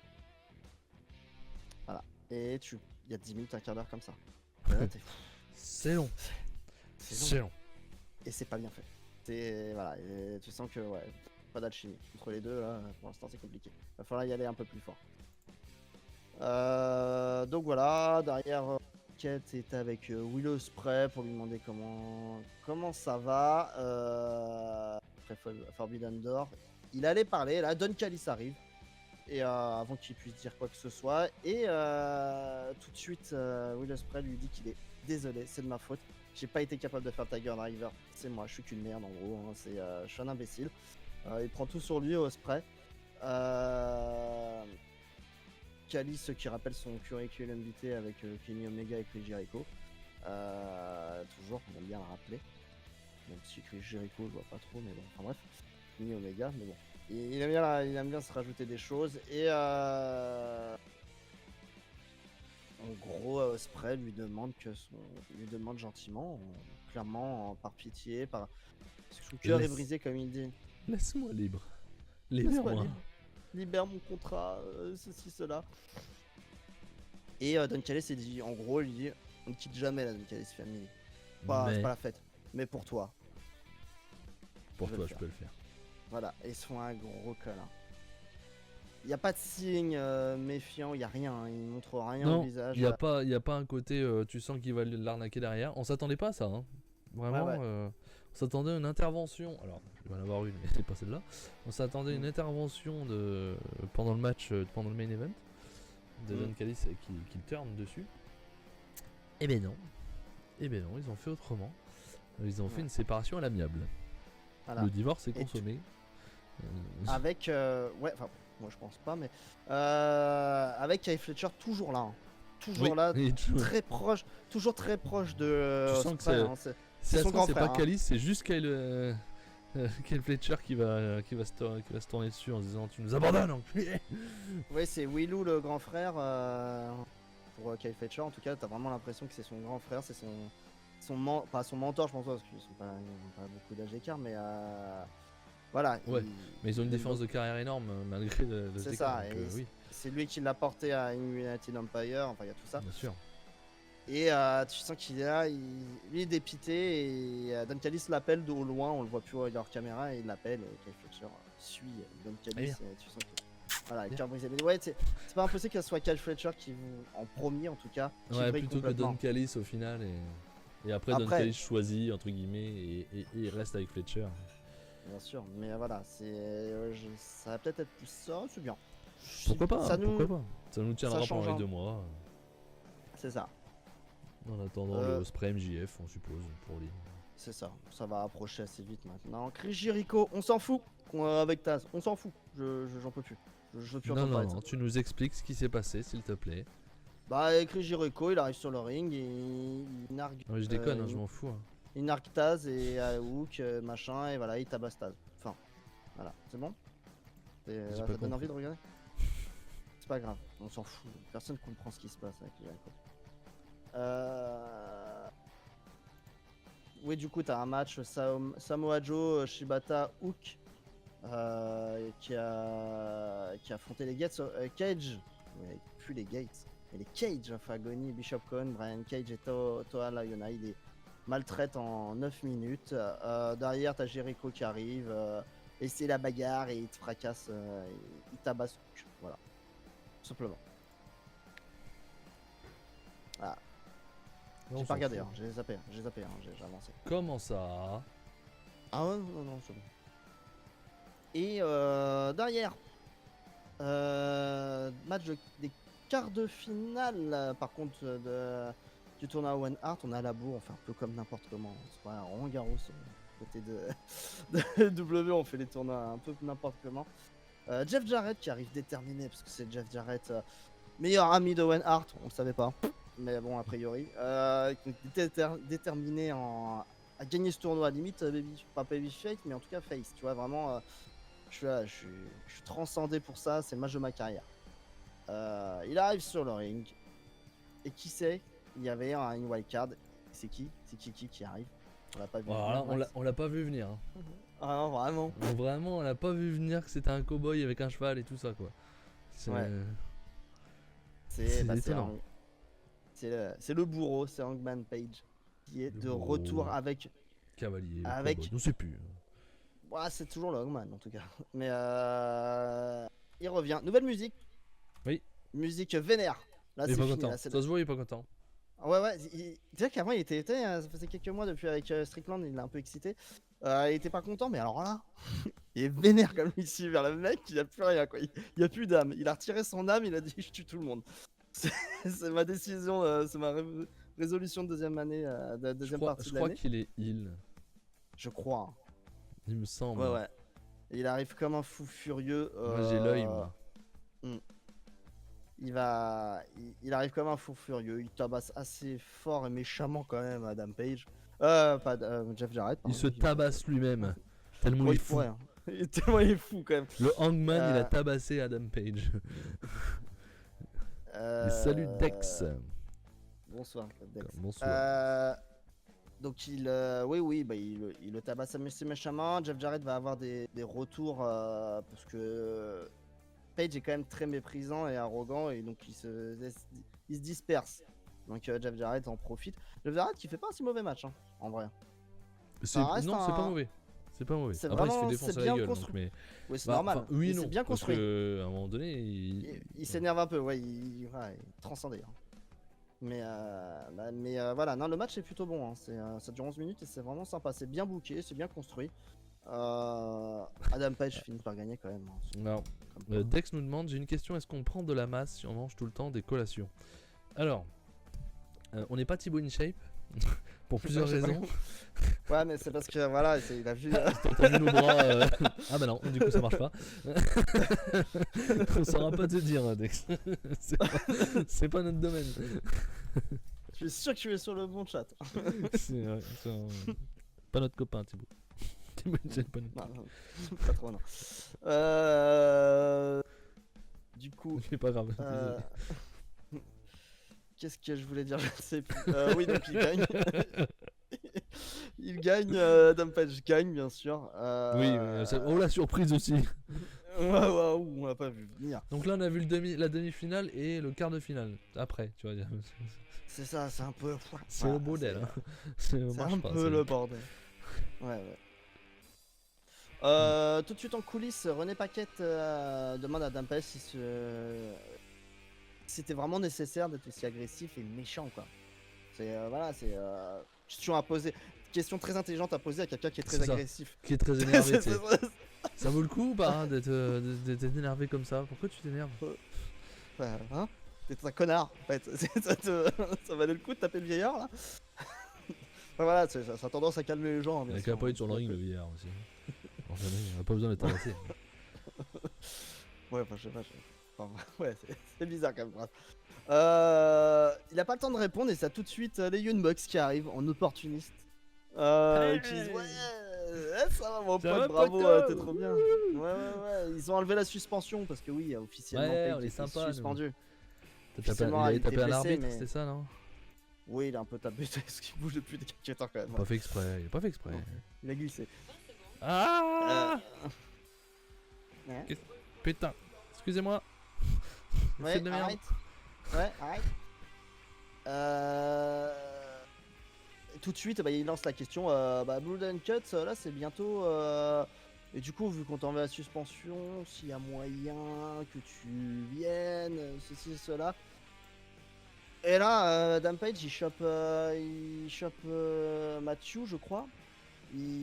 Voilà. Et il y a 10 minutes, un quart d'heure comme ça. C'est long. C'est long. Et c'est pas bien fait. Voilà, et tu sens que ouais. Pas d'alchimie. Entre les deux, là, pour l'instant, c'est compliqué. Va falloir y aller un peu plus fort. Donc voilà, derrière, Kate est avec Willow Spray pour lui demander comment ça va. Après Forbidden Door. Il allait parler, là, Don Callis arrive. Et avant qu'il puisse dire quoi que ce soit. Et tout de suite, Willow Spray lui dit qu'il est désolé, c'est de ma faute. J'ai pas été capable de faire Tiger Driver. C'est moi, je suis qu'une merde en gros. Hein, je suis un imbécile. Il prend tout sur lui au spray. Callis qui rappelle son curriculum vitae avec Kenny Omega et Chris Jericho. Toujours, on aime bien le rappeler. Même si Chris Jericho, je vois pas trop, mais bon, enfin bref. Kenny Omega, mais bon. Il aime bien se rajouter des choses. Et en gros, Ospreay lui demande gentiment, clairement, par pitié, par son cœur est brisé comme il dit. Laisse-moi libre. Laisse-moi Libère-moi. libre. Libère mon contrat, ceci, cela. Et Don Callis s'est dit, en gros, il dit, on ne quitte jamais la Don Callis Family. C'est pas la fête, mais pour toi. Pour toi, je peux le faire. Voilà, et ils se font un gros câlin. Il n'y a pas de signe méfiant, il n'y a rien, hein, il montre rien au visage. Il n'y a pas un côté, tu sens qu'il va l'arnaquer derrière. On s'attendait pas à ça, hein. Vraiment, Ouais. on s'attendait à une intervention. Alors, il va en avoir une, mais c'est pas celle-là. On s'attendait à une intervention pendant le match, pendant le main event, de Don Callis qui le turn dessus. Eh ben non, ils ont fait autrement. Ils ont fait une séparation à l'amiable. Voilà. Le divorce est consommé. Avec, moi je pense pas, mais avec Kyle Fletcher toujours là. Hein. Toujours là, très proche, toujours très proche de. Tu sens que c'est son grand frère. C'est pas Callis, c'est juste Kyle Fletcher qui va se tourner dessus en se disant tu nous abandonnes enculé. Oui, c'est Willow le grand frère pour Kyle Fletcher. En tout cas, t'as vraiment l'impression que c'est son grand frère, c'est pas son mentor, je pense, parce qu'ils n'ont pas beaucoup d'âge d'écart, mais voilà. Ouais, mais ils ont une différence de carrière énorme malgré le c'est ça, et oui. C'est lui qui l'a porté à United Empire, enfin il y a tout ça. Bien sûr. Et tu sens qu'il est là, lui est dépité, et Don Callis l'appelle au loin, on le voit plus à leur caméra, et il l'appelle, et Kyle Fletcher suit Don Callis, et tu sens que voilà, le cœur brisé. Mais ouais, c'est pas impossible que ce soit Kyle Fletcher qui en premier en tout cas. Ouais, plutôt que Don Callis au final, et après Don Callis choisit entre guillemets, et il reste avec Fletcher. Bien sûr, mais voilà, ça va peut-être être plus ça, c'est bien. Pourquoi pas, ça nous tiendra pendant les 2 mois. C'est ça. En attendant le Spray MJF, on suppose, pour lui. C'est ça, ça va approcher assez vite maintenant. Chris Jericho, on s'en fout avec Taz, on s'en fout, j'en peux plus. Je veux plus entendre parler de ça. Tu nous expliques ce qui s'est passé, s'il te plaît. Bah, Chris Jericho, il arrive sur le ring et il nargue. Ouais, je déconne, je m'en fous. Hein. Il nargue Taz et Hook, machin, et voilà, il tabasse Taz. Enfin, voilà, c'est bon. Ça donne envie de regarder. C'est pas grave, on s'en fout. Personne comprend ce qui se passe avec Jericho. Oui, du coup, t'as un match Samoa Joe, Shibata, Hook qui a affronté les Gates, Cage, ouais, plus les Gates, mais les Cage of Agony, Bishop Cohen, Brian Cage et Toa Liona. Il les maltraite en 9 minutes. Derrière, t'as Jericho qui arrive, et c'est la bagarre, et il te fracasse, il tabasse Hook, voilà, tout simplement. Voilà. J'ai pas regardé, j'ai zappé, j'ai avancé. Comment ça? Ah ouais, non, c'est bon. Et derrière, match des quarts de finale, par contre, du tournoi Owen Hart, on a la bourre, on fait un peu comme n'importe comment. C'est pas un Roland Garros, côté de W, on fait les tournois un peu n'importe comment. Jeff Jarrett qui arrive déterminé, parce que c'est Jeff Jarrett, meilleur ami de Owen Hart, on le savait pas. Mais bon, a priori, déterminé à gagner ce tournoi, limite pas babyface, mais en tout cas face, tu vois, vraiment, je suis là, je suis transcendé pour ça, c'est le match de ma carrière. Il arrive sur le ring, et qui sait, il y avait une wildcard, c'est qui arrive? On l'a pas vu. Voilà, on l'a pas vu venir. Hein. Ah non, vraiment. Vraiment, on l'a pas vu venir que c'était un cow-boy avec un cheval et tout ça, quoi. Ouais. C'est le bourreau, c'est Hangman Page qui est de retour avec Cavalier. Avec. Je sais plus. Ouais, c'est toujours le Hangman en tout cas. Mais il revient. Nouvelle musique. Oui. Musique vénère. Là, Il est c'est pas fini. content. Là, Ça se voit, il est pas content. Ouais, ouais. Déjà qu'avant, il était, ça faisait quelques mois depuis avec Strickland, il l'a un peu excité. Il était pas content, mais alors là, il est vénère comme ici vers le mec, il a plus rien quoi. Il a plus d'âme. Il a retiré son âme, il a dit je tue tout le monde. C'est ma décision, c'est ma résolution de deuxième année, de deuxième partie Je de crois l'année. qu'il est heal. Je crois. Il me semble. Ouais, ouais. Et il arrive comme un fou furieux. Moi j'ai l'œil, moi. Il arrive comme un fou furieux. Il tabasse assez fort et méchamment quand même Adam Page. Pas Jeff Jarrett. Il se tabasse lui-même. Tellement Ouais, il est fou. hein. Tellement il est fou quand même. Le Hangman, il a tabassé Adam Page. Et salut Dex. Bonsoir Dex. Bonsoir. Donc oui, bah, il le tabasse assez méchamment. Jeff Jarrett va avoir des retours parce que Page est quand même très méprisant et arrogant et donc il se disperse. Donc Jeff Jarrett en profite. Jeff Jarrett qui fait pas un si mauvais match, hein, en vrai. Non, c'est pas mauvais. C'est pas mauvais. Après, il se fait défoncer la gueule. Donc, mais... Oui, c'est normal. Oui, non. C'est bien construit. Parce qu'à un moment donné, il s'énerve un peu. Ouais, il transcend d'ailleurs. Mais voilà, non, le match est plutôt bon. Hein. Ça dure 11 minutes et c'est vraiment sympa. C'est bien booké, c'est bien construit. Adam Page finit par gagner quand même. Hein. Alors, Dex nous demande, j'ai une question, est-ce qu'on prend de la masse si on mange tout le temps des collations? Alors, on n'est pas Thibaut InShape pour plusieurs raisons. Ouais, mais c'est parce que voilà, il a vu. T'as entendu nos bras. Ah bah non, du coup ça marche pas. On saura pas te dire, Dex. C'est pas notre domaine. Je suis sûr que tu es sur le bon chat. C'est pas notre copain, Thibaut. Thibaut InShape, pas notre. Non, pas trop, non. Du coup. C'est pas grave. Qu'est-ce que je voulais dire? Je sais plus. Oui, donc il gagne. Il gagne. Adam Page gagne, bien sûr. Oui, oh la surprise aussi. Waouh, on l'a pas vu venir. Donc là, on a vu la demi-finale et le quart de finale. Après, tu vas dire. C'est ça, c'est un peu. C'est le bordel. Hein. C'est un peu le bordel. Ouais. Tout de suite en coulisses, René Paquette demande à Adam Page si c'était vraiment nécessaire d'être aussi agressif et méchant, quoi. Question très intelligente à poser à quelqu'un qui est très agressif. Qui est très énervé. Ça vaut le coup ou pas hein, d'être énervé comme ça? Pourquoi tu t'énerves? Hein? T'es un connard, en fait. Ça valait le coup de taper le vieillard, là. Voilà, ça a tendance à calmer les gens. Il a qu'à pas être sur le ring, le vieillard aussi. On a pas besoin d'être tabassé. Ouais, je sais pas. Ouais, c'est bizarre quand même. Bref. Il a pas le temps de répondre et ça tout de suite les Young Bucks qui arrivent en opportuniste. Qui disent ouais, ça va mon pote, bravo, t'es trop bien. Ouais, ils ont enlevé la suspension parce que oui, officiellement, on est sympa, suspendu. Il a tapé à l'arbitre, c'était ça, non? Oui, il a un peu tapé parce qu'il bouge depuis quelques temps quand même. Il a pas fait exprès. Il a glissé. Ah Putain, excusez-moi. Ouais, arrête. Ouais, arrête. Tout de suite, il lance la question. Blood and Cut, là c'est bientôt. Et du coup, vu qu'on t'enlève la suspension, s'il y a moyen que tu viennes, ceci, cela. Et là, Adam Page il chope Matthew, je crois. Je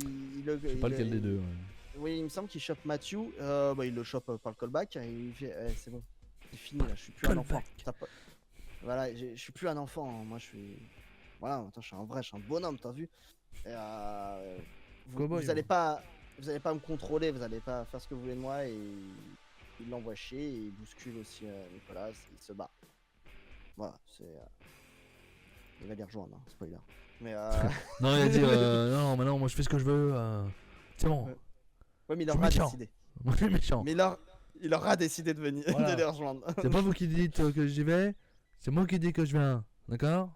sais pas lequel des deux. Ouais. Oui, il me semble qu'il chope Matthew. Il le chope par le callback. Et il fait c'est bon, c'est fini là, je suis plus un enfant. Voilà, je suis plus un enfant. Hein. Moi, je suis. Voilà, attends, je suis un bonhomme, t'as vu. Et, vous allez pas me contrôler, vous allez pas faire ce que vous voulez de moi. Et il l'envoie chier et il bouscule aussi Nicolas. Il se bat. Voilà, il va les rejoindre, hein, spoiler. Mais non, il a dit non, maintenant moi je fais ce que je veux. C'est bon. Ouais, mais il aura décidé. Moi je suis méchant. Mais il aura décidé de venir, de les rejoindre. C'est pas vous qui dites que j'y vais, c'est moi qui dis que je viens. D'accord?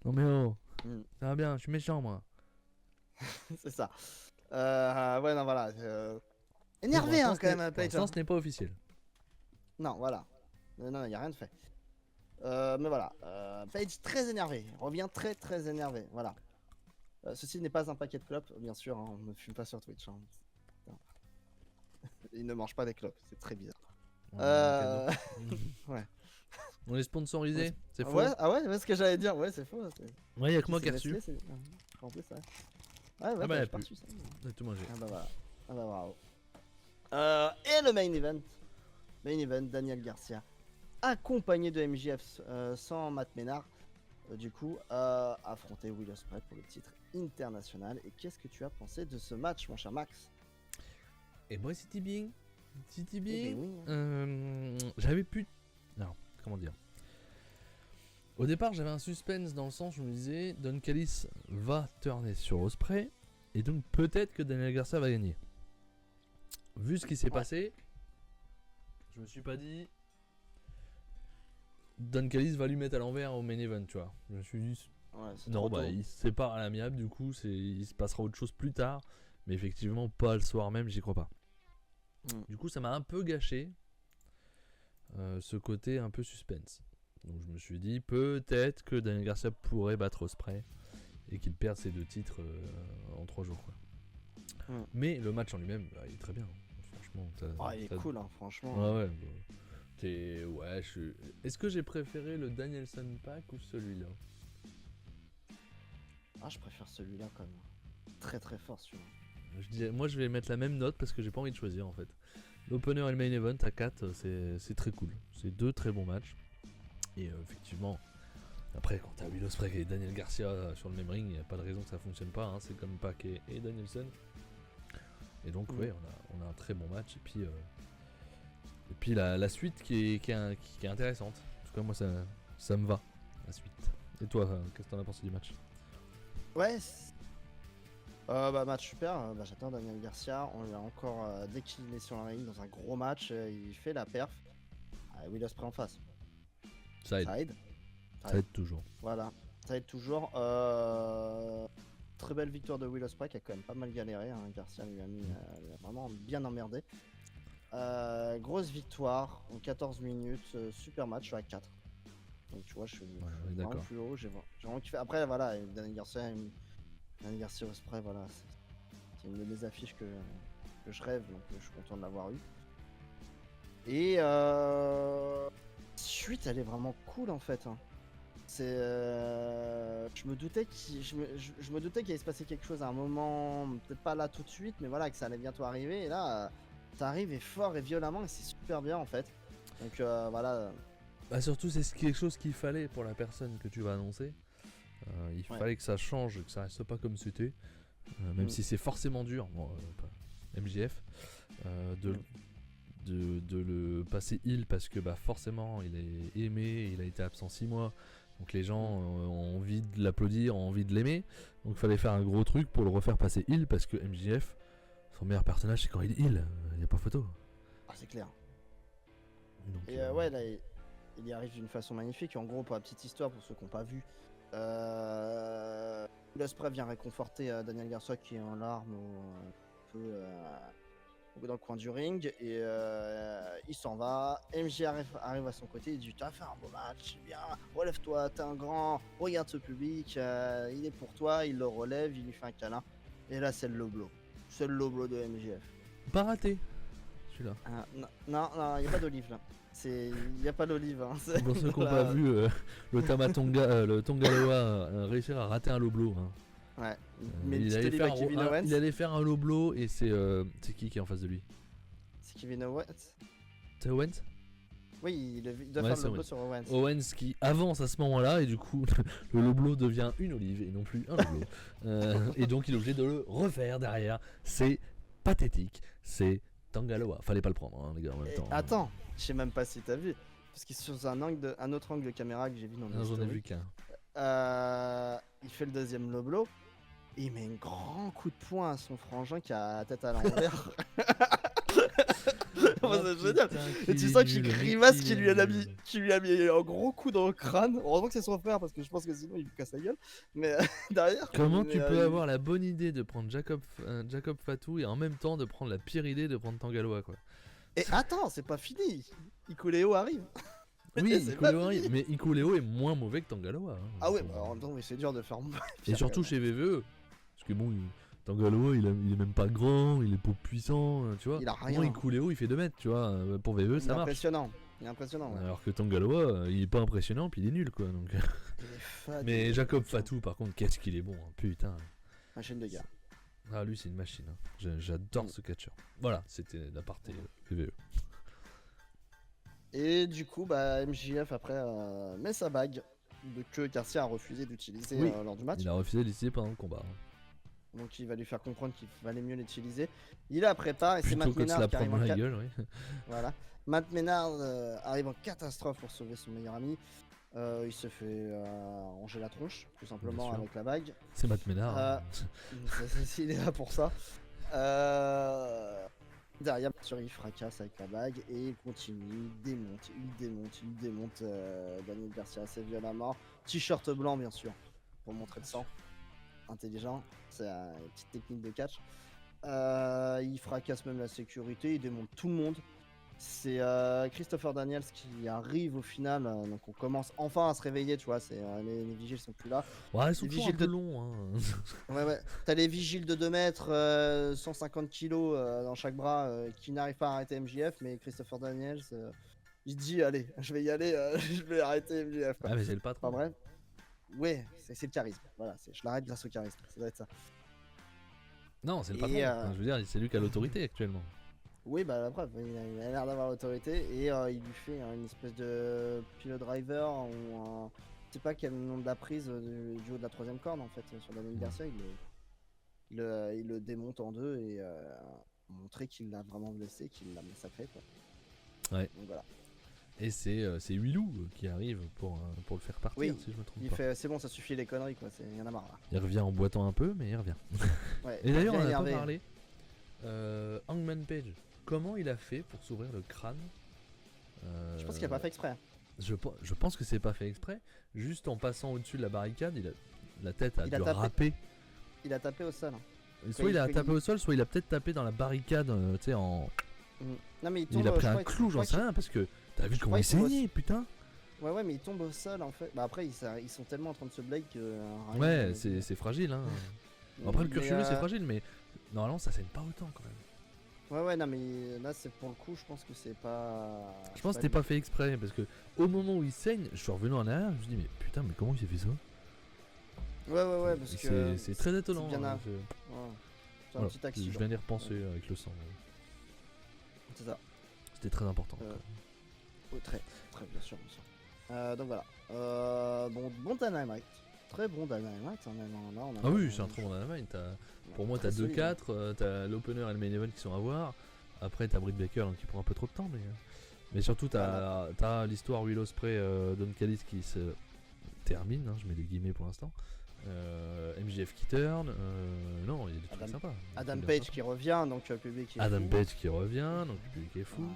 Non mais ça va bien, je suis méchant moi. C'est ça. Ouais, non, voilà. Énervé hein, quand même, Page. Pour l'instant, ce n'est pas officiel. Non, voilà. Non, il n'y a rien de fait. Mais voilà. Page très énervé. Il revient très énervé. Voilà. Ceci n'est pas un paquet de clopes, bien sûr, hein, on ne fume pas sur Twitch. Hein. Il ne mange pas des clopes, c'est très bizarre. On a un Euh, cadeau. ouais. On est sponsorisé, c'est faux. Ouais, ah ouais, ce que j'allais dire, ouais, c'est faux. Ouais, y'a que moi C'est qui ai reçu. Nestlé, en plus, ouais. Ouais, Ah bah, t'as y'a pas plus. reçu ça. J'ai tout mangé. Ah bah voilà. Ah bah bravo. Et le main event. Main event, Daniel Garcia. Accompagné de MJF sans Matt Menard. Du coup, affronter Will Ospreay pour le titre international. Et qu'est-ce que tu as pensé de ce match, mon cher Max? Et moi, c'était bien. C'était Eh bien. ben oui. J'avais plus. Non, comment dire. Au départ, j'avais un suspense dans le sens où je me disais Don Callis va turner sur Ospreay. Et donc, peut-être que Daniel Garcia va gagner. Vu ce qui s'est passé, je me suis pas dit. Don Callis va lui mettre à l'envers au main event, tu vois. Je me suis dit. Ouais, c'est Non, trop bah, tôt. il se sépare à l'amiable, du coup, il se passera autre chose plus tard. Mais effectivement, pas le soir même, j'y crois pas. Du coup, ça m'a un peu gâché ce côté un peu suspense. Donc, je me suis dit, peut-être que Daniel Garcia pourrait battre Ospreay et qu'il perde ses 2 titres en 3 jours, quoi. Mais le match en lui-même, bah, il est très bien. Franchement, il est cool, hein, franchement. Ouais, ouais. Est-ce que j'ai préféré le Danielson Pack ou celui-là? Ah, je préfère celui-là quand même. Très très fort celui-là. Moi, je vais mettre la même note parce que j'ai pas envie de choisir en fait. L'opener et le main event à 4, c'est très cool. C'est 2 très bons matchs. Et effectivement, après, quand t'as Will Ospreay et Daniel Garcia sur le même ring, il n'y a pas de raison que ça fonctionne pas. Hein. C'est comme Pac et Danielson. Et donc, ouais, on a un très bon match. Et puis la suite qui est intéressante. En tout cas, moi, ça me va, la suite. Et toi, qu'est-ce que t'en as pensé du match? Ouais. Match super. J'attends Daniel Garcia. On l'a encore dès qu'il est sur la ring dans un gros match, il fait la perf. Will Ospreay en face. Ça aide. Ça aide toujours. Voilà, ça aide toujours. Très belle victoire de Will Ospreay qui a quand même pas mal galéré. Hein. Garcia lui a vraiment bien emmerdé. Grosse victoire en 14 minutes. Super match, je suis à 4. Donc tu vois, je suis vraiment plus haut. J'ai vraiment kiffé. Après, voilà, Daniel Garcia Ospreay, voilà, c'est une de mes affiches que je rêve, donc je suis content de l'avoir eu. Et suite, elle est vraiment cool en fait. Hein. Je me doutais qu'il allait se passer quelque chose à un moment, peut-être pas là tout de suite, mais voilà, que ça allait bientôt arriver. Et là, ça arrive et fort et violemment, et c'est super bien en fait. Donc voilà. Bah surtout, c'est quelque chose qu'il fallait pour la personne que tu vas annoncer. Il fallait que ça change, que ça reste pas comme c'était, même si c'est forcément dur. Bon, MJF de le passer heel parce que bah forcément il est aimé, il a été absent 6 mois. Donc les gens ont envie de l'applaudir, ont envie de l'aimer. Donc il fallait faire un gros truc pour le refaire passer heel parce que MJF, son meilleur personnage, c'est quand il est heel. Il n'y a pas photo. Ah, c'est clair. Donc, et ouais, là, il y arrive d'une façon magnifique. En gros, pour la petite histoire, pour ceux qui n'ont pas vu, Ospreay vient réconforter Daniel Garcia qui est en larmes un peu dans le coin du ring. Et il s'en va. MJ arrive à son côté. Il dit: t'as fait un beau match, bien, relève-toi, t'es un grand, regarde ce public, il est pour toi. Il le relève, il lui fait un câlin. Et là, c'est le low blow. C'est le low blow de MJF. Pas raté, celui-là. Non, il n'y a pas d'olive là. Il n'y a pas d'olive. Hein. Pour ceux qui n'ont pas vu, le Tongaloa réussir à rater un low blow. Hein. Ouais, mais il allait faire un low blow et c'est qui est en face de lui? C'est Kevin Owens. C'est Owens? Oui, il doit faire le low blow sur Owens. Owens qui avance à ce moment-là et du coup le low blow devient une olive et non plus un low blow. Et donc il est obligé de le refaire derrière. C'est pathétique, c'est Tongaloa. Fallait pas le prendre, hein, les gars, en même temps. Attends, je sais même pas si t'as vu. Parce que sur un autre angle de caméra que j'ai vu dans le j'en ai vu qu'un. Il fait le deuxième low blow. Et il met un grand coup de poing à son frangin qui a la tête à l'envers. C'est génial. Et tu sens qu'il grimace, qu'il lui a mis un gros coup dans le crâne. Heureusement que c'est son frère parce que je pense que sinon il lui casse la gueule. Mais derrière. Comment tu peux avoir la bonne idée de prendre Jacob Fatu et en même temps de prendre la pire idée de prendre Tongaloa, quoi? Et attends, c'est pas fini. Ikuleo arrive. Oui, Ikuleo arrive, mais Ikuleo est moins mauvais que Tongaloa. Hein, ah ouais, bah en même temps, c'est dur de faire. Et surtout chez VVE. que bon, Tanga Loa, il est même pas grand, il est pas puissant, tu vois. Il a rien. Moi, il coule haut, il fait 2 mètres, tu vois. Pour VE, ça marche. Impressionnant. Il est impressionnant. Ouais. Alors que Tanga Loa, il est pas impressionnant, puis il est nul, quoi. Donc... Il est fade, Mais Jacob Fatou, par contre, qu'est-ce qu'il est bon, hein, putain. Machine de gars. Ah, lui, c'est une machine. Hein. J'adore ce catcheur. Voilà, c'était l'aparté VE. Et du coup, bah, MJF après met sa bague que Garcia a refusé d'utiliser Oui. lors du match. Il a refusé d'utiliser pendant le combat. Hein. Donc il va lui faire comprendre qu'il valait mieux l'utiliser. Il la prépare et c'est Plutôt Matt que de se la Menard qui arrive prendre en dans la gueule, oui. Voilà. Matt Menard arrive en catastrophe pour sauver son meilleur ami. Il se fait ranger la tronche, tout simplement, avec la bague. C'est Matt Menard. Hein. Il est là pour ça. Derrière, bien sûr, il fracasse avec la bague et il continue, il démonte Daniel Garcia assez violemment. T-shirt blanc, bien sûr, pour montrer le sang. Intelligent, c'est une petite technique de catch. Il fracasse même la sécurité, il démonte tout le monde. C'est Christopher Daniels qui arrive au final, donc on commence enfin à se réveiller, tu vois, les vigiles sont plus là. Ouais, ils sont les toujours un vigiles peu longs. Hein. Ouais, t'as les vigiles de 2 mètres, 150 kilos dans chaque bras qui n'arrivent pas à arrêter MJF, mais Christopher Daniels, il se dit, allez, je vais y aller, je vais arrêter MJF. Quoi. Ah, mais c'est le patron. Enfin bref, ouais, c'est le charisme, voilà, je l'arrête grâce au charisme, ça doit être ça. Non, c'est le patron. Enfin, je veux dire, c'est lui qui a l'autorité actuellement. Oui, bah la preuve, il a l'air d'avoir l'autorité et il lui fait une espèce de pilot driver ou je sais pas quel nom de la prise du haut de la 3ème corde en fait sur Daniel Garcia. Il le démonte en deux et montrer qu'il l'a vraiment blessé, qu'il l'a massacré quoi. Ouais. Donc voilà. Et c'est Willou qui arrive pour le faire partir, oui, si je me trompe il pas. fait c'est bon, ça suffit les conneries quoi, il y en a marre là. Il revient en boitant un peu, mais il revient. Ouais, et d'ailleurs, on n'a pas parlé. Hangman Page, comment il a fait pour s'ouvrir le crâne? Je pense qu'il a pas fait exprès. Je pense que c'est pas fait exprès. Juste en passant au-dessus de la barricade, la tête a dû râper. Il a tapé au sol. Hein. Soit il a tapé au sol, soit il a peut-être tapé dans la barricade, tu sais, en... Non mais il tombe, il a pris un clou, j'en sais rien, parce que t'as vu comment il saignait, putain. Ouais, mais il tombe au sol en fait. Bah après, ils sont tellement en train de se blake que... ouais, c'est fragile, hein. Après, le cuir chevelu, c'est fragile, mais normalement, ça saigne pas autant, quand même. Ouais, non, mais là, c'est pour le coup, je pense que c'est pas... Je pense que c'était pas fait exprès, parce que au moment où il saigne, je suis revenu en arrière, je me suis dit, mais putain, mais comment il a fait ça? Ouais, parce que... C'est très étonnant. C'est bien hein, c'est un petit accident. Je viens d'y repenser avec le sang. C'est ça. C'était très important. Oh, très, bien sûr. Donc voilà. Bon Dynamite. Très bon Dynamite. Hein, ah oui, c'est un très bon Dynamite. Pour moi, t'as 2-4, t'as l'opener et le main event qui sont à voir. Après, t'as Britt Baker qui prend un peu trop de temps. Mais surtout, t'as l'histoire Will Ospreay, Don Callis qui se termine. Hein, je mets des guillemets pour l'instant. MJF qui turn. Non, il y a des trucs sympas. Adam Page qui revient, donc le public est Adam fou. Page qui revient, donc le public est fou.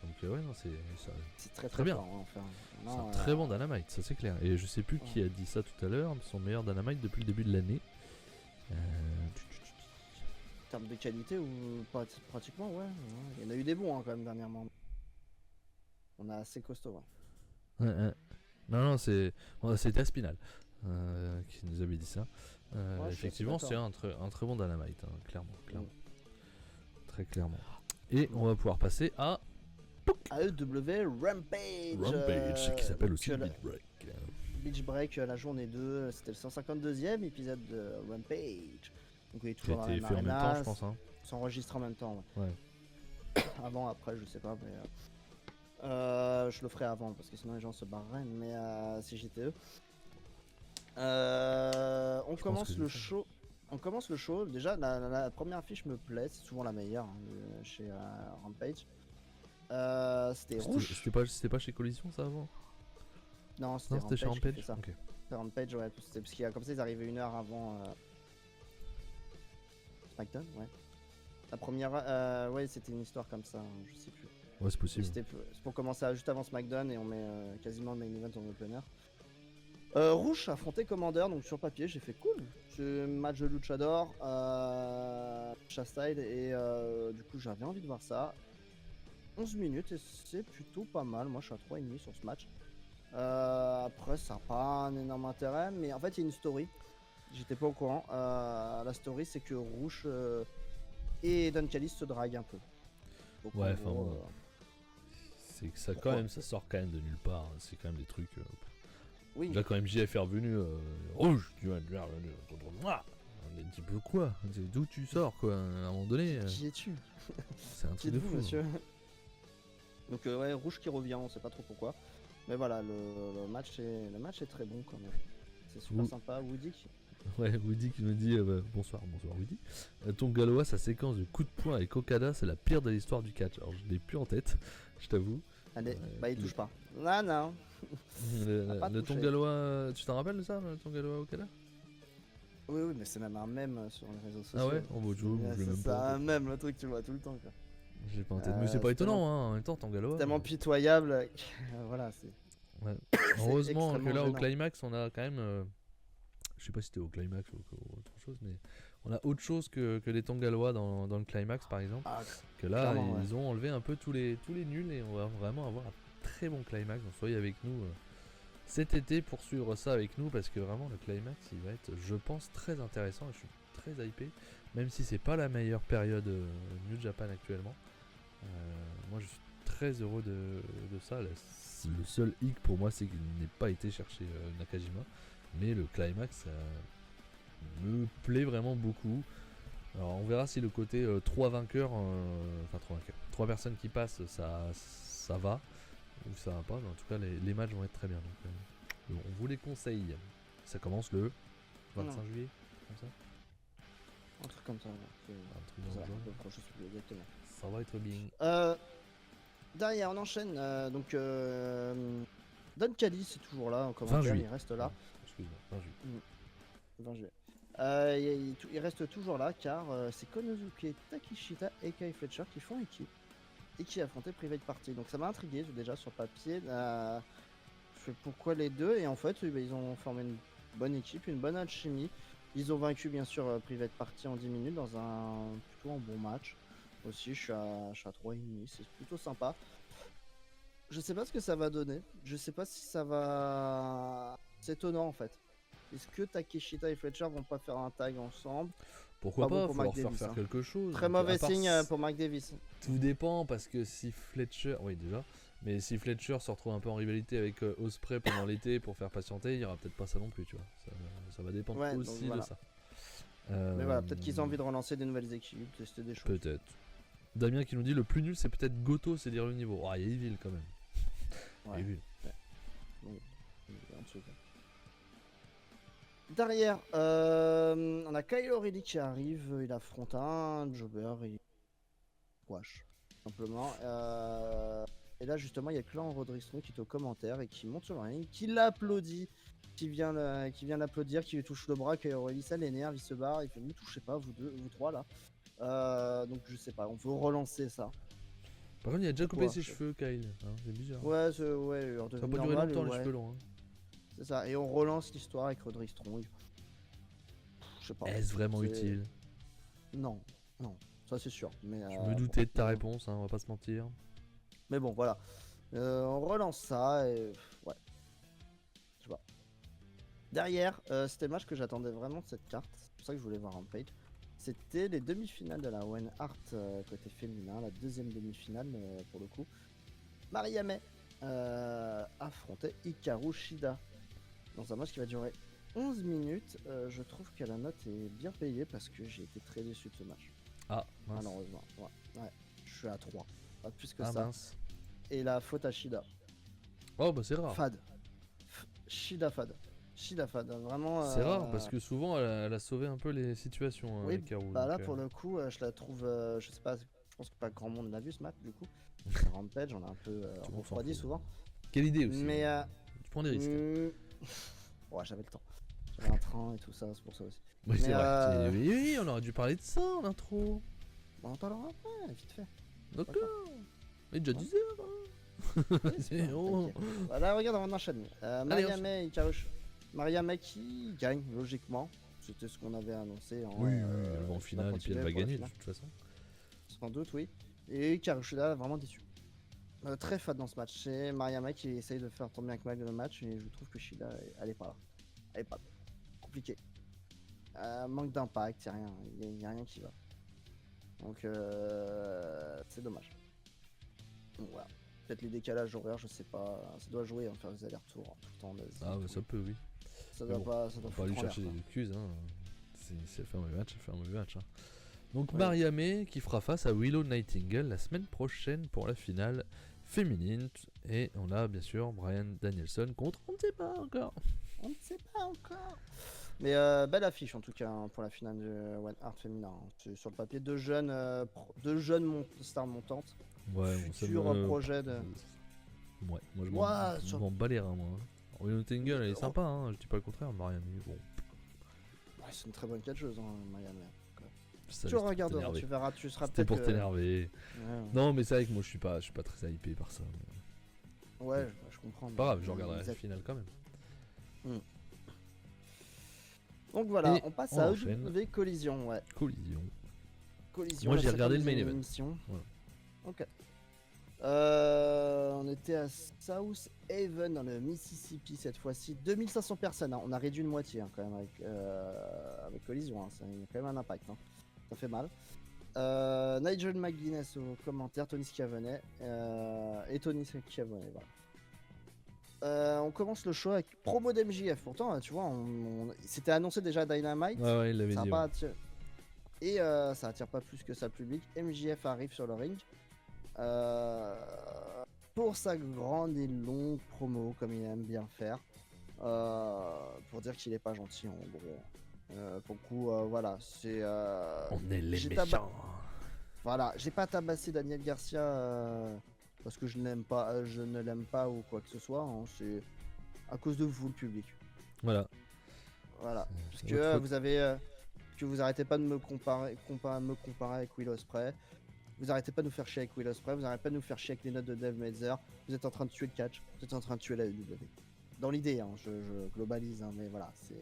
Donc ouais, non, c'est très bien. Fort, hein, c'est un très bon Dynamite, ça c'est clair. Et je sais plus qui a dit ça tout à l'heure, son meilleur Dynamite depuis le début de l'année. En termes de qualité ou pratiquement, ouais. Il y en a eu des bons hein, quand même dernièrement. On a assez costaud. Ouais. Non, c'était Aspinal qui nous avait dit ça. Effectivement, c'est un très bon Dynamite, hein, clairement. Très clairement. Et on va pouvoir passer à AEW Rampage qui s'appelle aussi Beach Break. Beach Break, la journée 2, c'était le 152e épisode de Rampage. Donc il est toujours dans la même fait en même temps, je pense. Hein. S'enregistre en même temps. Ouais. Avant, après, je sais pas, mais je le ferai avant parce que sinon les gens se barreraient. Mais c'est GTE. On commence le show. Déjà, la première affiche me plaît, c'est souvent la meilleure hein, chez Rampage. C'était rouge. C'était pas chez Collision ça avant? Non, c'était chez Rampage. Okay. C'était Rampage, ouais. Parce qu'il y a comme ça, ils arrivaient 1 heure avant SmackDown, ouais. La première, ouais, c'était une histoire comme ça, hein, je sais plus. Ouais, c'est possible. C'est pour commencer juste avant SmackDown et on met quasiment le main event en opener. Rouge affrontait Commander, donc sur papier j'ai fait cool. C'est match de luchador, style et du coup j'avais envie de voir ça. 11 minutes et c'est plutôt pas mal, moi je suis à 3,5 sur ce match. Après ça n'a pas un énorme intérêt, mais en fait il y a une story. J'étais pas au courant. La story, c'est que Rouge et Don Callis se draguent un peu. Donc, Ouais, en enfin gros, bon. C'est que ça, quand pourquoi même, ça sort quand même de nulle part. C'est quand même des trucs. oui. Déjà, quand MJF est revenu, Rouge, tu vas venir contre moi. On est un petit peu quoi? D'où tu sors, quoi? À un moment donné, Qui es-tu? c'est un Qui truc de êtes-vous, fou. monsieur? Donc ouais, Rouge qui revient, on sait pas trop pourquoi. Mais voilà, le match est très bon quand même. C'est super Ouh. sympa. Woody Ouais, Woody qui nous dit bonsoir Woody. Ton Galois, sa séquence de coups de poing avec Okada, c'est la pire de l'histoire du catch. Alors je l'ai plus en tête, je t'avoue. allez, bah il touche pas. Ah non. Pas Le touché. ton Galois, tu t'en rappelles de ça, le ton Galois Okada? Oui, mais c'est même un mème sur les réseaux sociaux. Ah ouais? Oh bah tu vois, je l'ai même C'est pas en un tête. mème, le truc que tu vois tout le temps, quoi. J'ai pas en tête. Mais c'est pas C'est étonnant, hein, en même temps, ton Galois. tellement pitoyable. Voilà, c'est. Ouais. Heureusement que extrêmement là, au gênant. climax, on a quand même. Je sais pas si c'était au climax ou autre chose, mais on a autre chose que les Tongalois dans le climax, par exemple. Ah, Que là, clairement, ils ont enlevé un peu tous les nuls et on va vraiment avoir un très bon climax. Donc soyez avec nous cet été pour suivre ça avec nous parce que vraiment le climax, il va être, je pense, très intéressant. Et je suis très hypé, même si c'est pas la meilleure période New Japan actuellement. Moi, je suis très heureux de ça. Le seul hic pour moi, c'est qu'il n'ait pas été chercher Nakajima. Mais le climax, ça me plaît vraiment beaucoup. Alors on verra si le côté 3 vainqueurs, enfin 3 vainqueurs, 3 personnes qui passent, ça va ou ça va pas. Mais en tout cas, les matchs vont être très bien. Donc, on vous les conseille. Ça commence le 25 Non. juillet, comme ça. un truc comme ça. Ouais. Un truc C'est dans ça, le genre. à peu près, je sais plus exactement. Ça va être bien. Derrière, on enchaîne. Donc, Don Callis c'est toujours là en 20 commentaire, juillet. il reste là. Excuse-moi, 20 juillet. 20 juillet. Il reste toujours là car c'est Konosuke Takeshita et Kai Fletcher qui font équipe et qui affrontaient Private Party. Donc ça m'a intrigué déjà sur papier. Je fais pourquoi les deux et en fait ils ont formé une bonne équipe, une bonne alchimie. Ils ont vaincu bien sûr Private Party en 10 minutes dans plutôt un bon match. Aussi je suis à 3,5, c'est plutôt sympa. Je sais pas ce que ça va donner. Je sais pas si ça va. C'est étonnant en fait. Est-ce que Takeshita et Fletcher vont pas faire un tag ensemble? Pourquoi Pas bon pas, pour faut leur Mike faire Davis, faire hein. quelque chose. Très Donc, à mauvais part signe pour Mike Davis. Tout dépend parce que si Fletcher, oui déjà, mais si Fletcher se retrouve un peu en rivalité avec Osprey pendant l'été pour faire patienter, il y aura peut-être pas ça non plus, tu vois. Ça va dépendre Ouais, donc aussi voilà. de ça. Mais voilà, peut-être qu'ils ont envie de relancer des nouvelles équipes, tester des choses. Peut-être. Damien qui nous dit le plus nul c'est peut-être Goto, c'est dire le niveau. Oh, il y a Evil quand même. Ouais. Evil. Oui, en dessous, quoi. Derrière, on a Kyle O'Reilly qui arrive, il affronte un jobber et wash, simplement. Et là justement il y a Clan Rodriguez qui est au commentaire et qui monte sur le ring, qui l'applaudit, qui vient l'applaudir, qui lui touche le bras, Kyle O'Reilly ça l'énerve, il se barre, il fait ne me touchez pas vous deux, vous trois là. Donc je sais pas, on veut relancer ça. Par contre, il a déjà coupé Pourquoi ses cheveux, Kyle. Hein, c'est bizarre. Ouais, ouais, Ça en va devenu pas durer normal, longtemps les ouais. cheveux longs. Hein. C'est ça, et on relance l'histoire avec Roderick Strong. Je sais pas. Est-ce vraiment C'est- utile? Non, ça c'est sûr. Mais, Je me doutais de ta réponse, hein, on va pas se mentir. Mais bon, voilà. On relance ça et. Ouais. Je sais pas. Derrière, c'était le match que j'attendais vraiment de cette carte. C'est pour ça que je voulais voir Rampage. C'était les demi-finales de la Owen Hart côté féminin, la deuxième demi-finale pour le coup. Maria May affrontait Hikaru Shida dans un match qui va durer 11 minutes. Je trouve que la note est bien payée parce que j'ai été très déçu de ce match. Ah, mince. Malheureusement. Ouais. Je suis à 3. Pas plus que Ah, ça. mince. Et la faute à Shida. Oh, bah c'est rare. Fad. Shida Fad. Vraiment. C'est rare parce que souvent elle a sauvé un peu les situations Oui, avec Karu. bah là donc, pour le coup, je la trouve. Je sais pas, je pense que pas grand monde l'a vu ce match du coup. Rampage, on a un peu Tout le monde s'en refroidi fout. souvent. Quelle idée aussi. Mais. Tu prends des risques. Ouais, j'avais le temps. J'avais un train et tout ça, c'est pour ça aussi. Oui, c'est mais, vrai. Oui, on aurait dû parler de ça en intro. On en parlera après, vite fait. D'accord. Mais déjà Ouais. 10 heures. Oui, c'est bon, Oh. t'inquiète. Voilà, regarde, on enchaîne. Maria May, Maria May qui gagne, logiquement. C'était ce qu'on avait annoncé. Oui, elle va en finale et puis elle va gagner de de toute façon. Sans doute, oui. Et Karushida, vraiment déçu. Très fade dans ce match. C'est Maria May qui essaye de faire tant bien que mal le match. Et je trouve que Shida, elle est pas là. Elle est pas là. Compliqué. manque d'impact, il y a rien qui va. Donc c'est dommage. Donc, voilà. Peut-être les décalages horaires, je sais pas. Ça doit jouer, faire des allers-retours tout le temps en Asie. Ah, bah, ça peut, oui. Ça Mais doit bon, pas. Ça On doit va pas lui foutre en chercher l'air, des excuses. Hein. Si elle fait un mauvais match, elle fait un mauvais match. Hein. Donc Oui. Mariamé qui fera face à Willow Nightingale la semaine prochaine pour la finale féminine. Et on a bien sûr Brian Danielson contre, on ne sait pas encore. On ne sait pas encore. Mais belle affiche en tout cas pour la finale du One Art féminin. Hein. C'est sur le papier, deux jeunes stars montantes. Ouais, bon, ça Futur me... projet de. Ouais, moi je Ouah, m'en sur- m'en bats les reins, moi. Willow Nightingale, elle est Oh. sympa, hein, je dis pas le contraire. Mariamé, bon. Ouais, c'est une très bonne catcheuse, hein, Miami. Ça, Tu laisse regarderas, t'énerver. tu verras, tu seras C'était peut-être. pour t'énerver. Ouais, Non, mais c'est vrai que moi je suis pas très hypé par ça. Mais... ouais, je comprends. Pas grave, je mais regarderai ils la a- finale quand même. Donc voilà, Et on passe on à enchaîne. EW Collision, ouais. Collision. Collision. Moi, la j'ai regardé le cinquième main event. émission. Voilà. Ok. On était à South Haven dans le Mississippi cette fois-ci. 2500 personnes, hein. On a réduit de moitié hein, quand même avec Collision. Hein. Ça a quand même un impact. Hein. Ça fait mal. Nigel McGuinness au commentaire, Tony Schiavone et Tony Schiavone. Voilà. On commence le show avec promo d'MJF. Pourtant, tu vois, c'était annoncé déjà à Dynamite. Ouais, il l'avait Ça a dit. pas Ouais. attiré... Et ça attire pas plus que ça le public. MJF arrive sur le ring pour sa grande et longue promo, comme il aime bien faire, pour dire qu'il est pas gentil en gros. Pour le coup, voilà, c'est. On est les j'ai méchants. Voilà, j'ai pas tabassé Daniel Garcia parce que je ne l'aime pas ou quoi que ce soit. Hein, c'est à cause de vous, le public. Voilà. Voilà, C'est parce votre que faute. vous avez, que vous arrêtez pas de me comparer avec Will Ospreay. Vous arrêtez pas de nous faire chier avec Will Ospreay. Vous arrêtez pas de nous faire chier avec les notes de Dave Meltzer. Vous êtes en train de tuer le catch. Vous êtes en train de tuer la EW. Dans l'idée, hein, je globalise, hein, mais voilà, c'est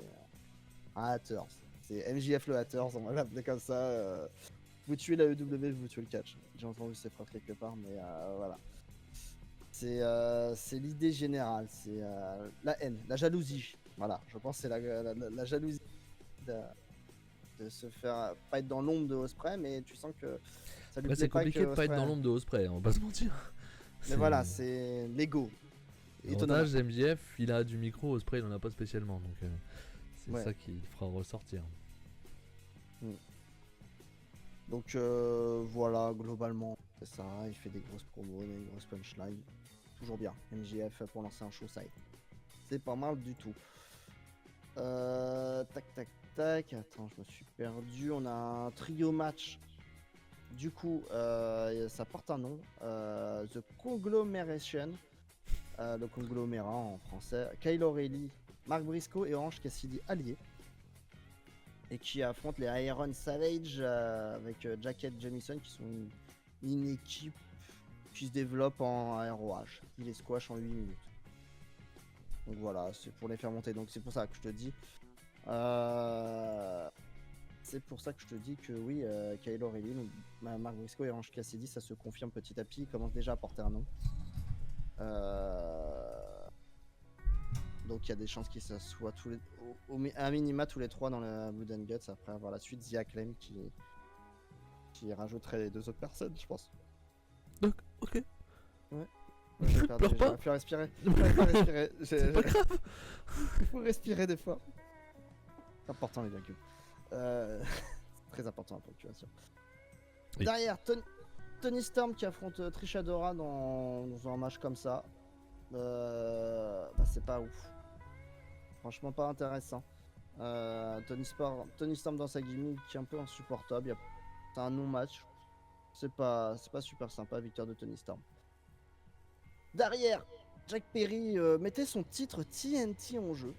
un haters. C'est MJF le haters, on va l'appeler comme ça. Vous tuez la EW, vous tuez le catch. J'ai entendu ces phrases quelque part, mais voilà. C'est l'idée générale, c'est la haine, la jalousie. Voilà, je pense que c'est la jalousie de se faire pas être dans l'ombre de Ospreay, mais tu sens que ça lui Là, plaît c'est pas compliqué que de pas être dans Ospreay- l'ombre de Ospreay, on va pas se mentir. Mais voilà, c'est l'ego. Étonnamment. L'avantage MJF, il a du micro, Ospreay il en a pas spécialement, donc c'est Ouais. ça qui le fera ressortir. Donc voilà, globalement, c'est ça. Il fait des grosses promos, des grosses punchlines. Toujours bien. MJF pour lancer un show side. C'est pas mal du tout. Tac, tac, tac. Attends, je me suis perdu. On a un trio match. Du coup, ça porte un nom. The Conglomeration. Le conglomérat en français. Kyle O'Reilly, Mark Briscoe et Orange Cassidy alliés. Et qui affrontent les Iron Savage avec Jacket Jamison qui sont une équipe qui se développe en ROH. Il les squash en 8 minutes. Donc voilà, c'est pour les faire monter. Donc c'est pour ça que je te dis. C'est pour ça que je te dis que oui, Kyle O'Reilly, Mark Briscoe et Orange Cassidy, ça se confirme petit à petit. Ils commencent déjà à porter un nom. Donc il y a des chances qu'ils s'assoient tous les, à minima tous les trois dans le Blood and Guts après avoir la suite The Acclaim qui rajouterait les deux autres personnes, je pense. Donc, ok. Pleure pas. Faut respirer. Faut respirer. C'est pas grave. Il faut respirer des fois. C'est important les virgules. C'est très important la ponctuation. Oui. Derrière, Tony Storm qui affronte Trish Adora dans un match comme ça. C'est pas ouf. Franchement pas intéressant. Tony Storm dans sa gimmick qui est un peu insupportable. C'est un non-match. C'est pas super sympa, victoire de Tony Storm. Derrière, Jack Perry mettait son titre TNT en jeu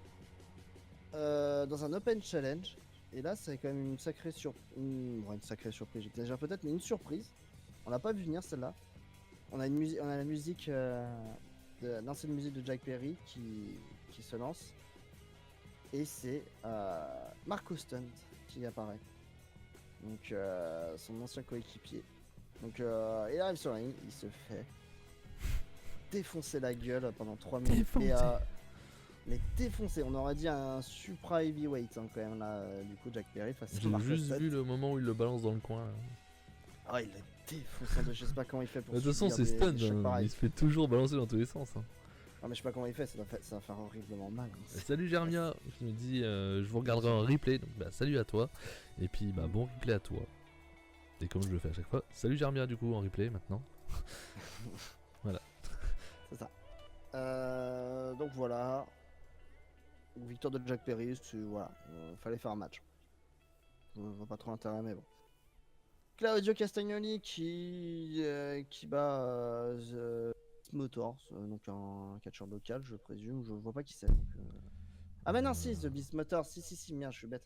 dans un Open Challenge. Et là, c'est quand même une sacrée surprise. Une sacrée surprise, j'exagère peut-être, mais une surprise. On l'a pas vu venir celle-là. On a la musique, l'ancienne musique de Jack Perry qui se lance. Et c'est Marco Stunt qui apparaît. Donc son ancien coéquipier. Donc il arrive sur la ligne, il se fait défoncer la gueule pendant 3 minutes. Les défoncé. On aurait dit un supra heavyweight quand même là. Du coup, Jack Perry face à J'ai Mark juste Hussett. vu le moment où il le balance dans le coin. Ah, il est défonçant. Je sais pas comment il fait pour De toute façon, subir c'est des stun, chocs hein, pareils. il se fait toujours balancer dans tous les sens. Ah, mais je sais pas comment il fait. Ça va faire horriblement mal. Salut Germia, qui me dit je vous regarderai en replay, donc bah salut à toi. Et puis bah bon replay à toi. Et comme je le fais à chaque fois, salut Germia du coup en replay maintenant. Voilà. C'est ça. Donc voilà. Victoire de Jack Perry, voilà. Fallait faire un match. Je vois pas trop l'intérêt, mais bon. Claudio Castagnoli qui bat The Motors, donc un catcheur local, je présume. Je vois pas qui c'est. Ah, mais non, si, The Beast Motors, si, merde, je suis bête.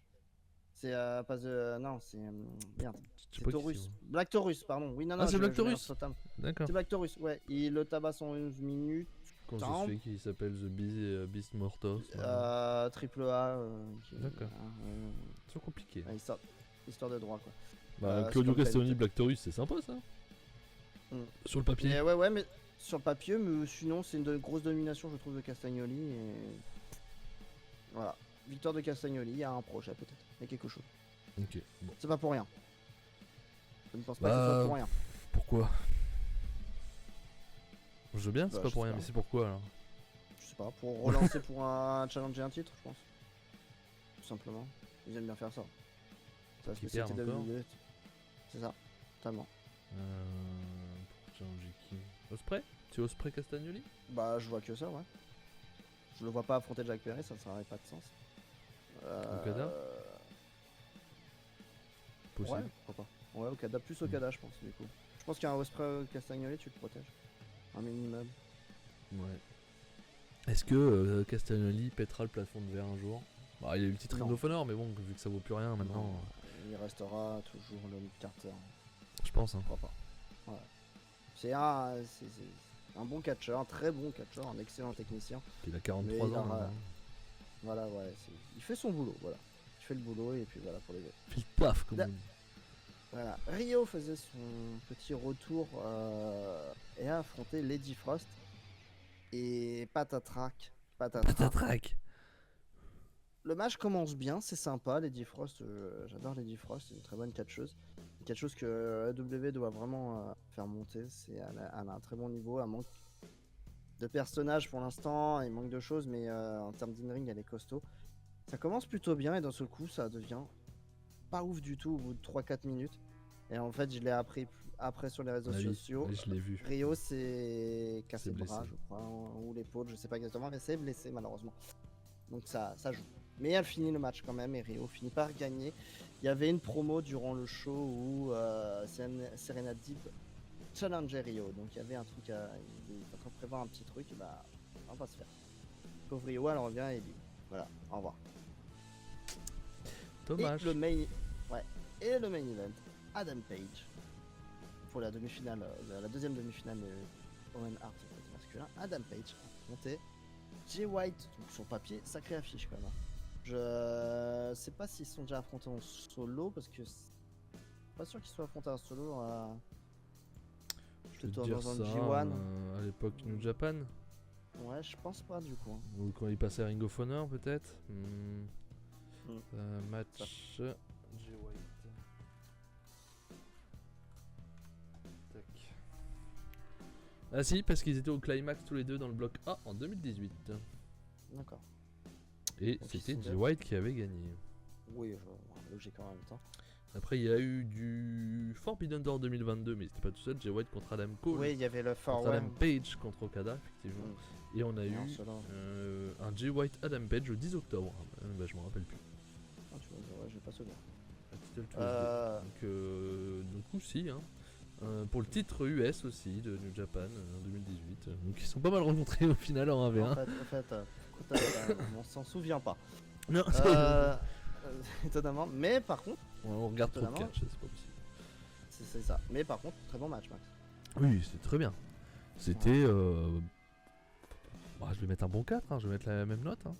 C'est pas The. Non, c'est. Merde. Je sais C'est pas qui Taurus. c'est, Black Taurus, pardon. Oui, non, Ah, c'est Black Taurus. D'accord. C'est Black Taurus, ouais. Il le tabasse en 11 minutes. Quand Attends. je sais qu'il s'appelle The Beast Mortos. Triple A. D'accord. C'est compliqué. Histoire de droit, quoi. Bah, Claudio Castagnoli, Black Taurus, c'est sympa ça. Sur le papier. Et ouais, mais sur le papier, mais sinon, c'est une grosse domination, je trouve, de Castagnoli. Et... voilà. Victoire de Castagnoli, il y a un projet peut-être. Il y a quelque chose. Ok, bon. C'est pas pour rien. Je ne pense pas que ce soit pour rien. Pourquoi? Je veux bien, c'est Bah, pas je pour sais rien, pas. mais c'est pourquoi alors? Je sais pas, pour relancer pour un challenger un titre, je pense. Tout simplement. Ils aiment bien faire ça. C'est la Qui spécialité perdent de encore. WWE. C'est ça, totalement. Pour changer qui? Osprey? C'est Osprey Castagnoli? Bah, je vois que ça, ouais. Je le vois pas affronter Jack Perry, ça n'aurait pas de sens. Okada? Possible. Ouais, pourquoi pas. Ouais, Okada, plus Okada, je pense, du coup. Je pense qu'un Osprey Castagnoli, tu le protèges. Un minimum. Ouais. Est-ce que Castagnoli pètera le plafond de verre un jour? Bah, il a eu le titre Ring Non. of Honor, mais bon, vu que ça vaut plus rien maintenant, Non, il restera toujours le Nick Carter. je pense. Je crois pas. Ouais. C'est un bon catcheur, un très bon catcheur, un excellent technicien. Il a 43 Mais il ans. aura- maintenant. Voilà, ouais. Il fait son boulot, voilà. Il fait le boulot et puis voilà pour les gars. Il fait le taf, comme Da- on dit. Voilà. Rio faisait son petit retour et a affronté Lady Frost. Et patatrac. Patatrac. Le match commence bien, c'est sympa. Lady Frost, j'adore Lady Frost, c'est une très bonne catcheuse. Une catcheuse que AEW doit vraiment faire monter. Elle a un très bon niveau, elle manque de personnages pour l'instant, il manque de choses, mais en termes d'in-ring, elle est costaud. Ça commence plutôt bien et d'un seul coup, ça devient pas ouf du tout au bout de 3-4 minutes. Et en fait, je l'ai appris après sur les réseaux Ah oui, sociaux. oui, je l'ai vu. Rio s'est cassé le blessé. bras, je crois, ou l'épaule, je sais pas exactement, mais c'est blessé malheureusement. Donc ça joue. Mais elle finit le match quand même et Rio finit par gagner. Il y avait une promo durant le show où Serena Deeb challengeait Rio. Donc il y avait un truc, il est en train de prévoir un petit truc, et bah on va pas se faire. Pauvre Rio, elle revient et dit voilà, au revoir. Dommage. Et le main event, Adam Page. Pour la demi-finale, la deuxième demi-finale de Owen Hart masculin, Adam Page a affronté Jay White. Donc sur papier, sacrée affiche quand même. Je sais pas s'ils sont déjà affrontés en solo parce que pas sûr qu'ils soient affrontés en solo. Je vais te plutôt dire dans un ça, G1. à l'époque New Japan, Ouais, je pense pas du coup. ou quand il passait à Ring of Honor peut-être. Match Jay White. Tac. Ah si, parce qu'ils étaient au climax tous les deux dans le bloc A en 2018. D'accord. Et Donc, c'était ils sont Jay déjà- White qui avait gagné. Oui, logique en même temps. Après il y a eu du Forbidden Door 2022, mais c'était pas tout seul, Jay White contre Adam Cole. Oui, il y avait le Contre Far Adam Page contre Okada, effectivement. Et on a eu en solo. un Jay White Adam Page le 10 octobre. Bah, je me rappelle plus. Ah, tu vois, ouais, j'ai pas souvenir. Un title Tuesday. Donc, du coup, si. Hein. Pour le titre US aussi de New Japan en 2018. Donc, ils sont pas mal rencontrés au final en 1v1. En fait, on s'en souvient pas. Non, Étonnamment, mais par contre, on regarde trop de étonnamment. catch, c'est pas possible. c'est ça. Mais par contre, très bon match, Max. Oui, c'était très bien. C'était. Je vais mettre un bon 4, hein, je vais mettre la même note. Hein.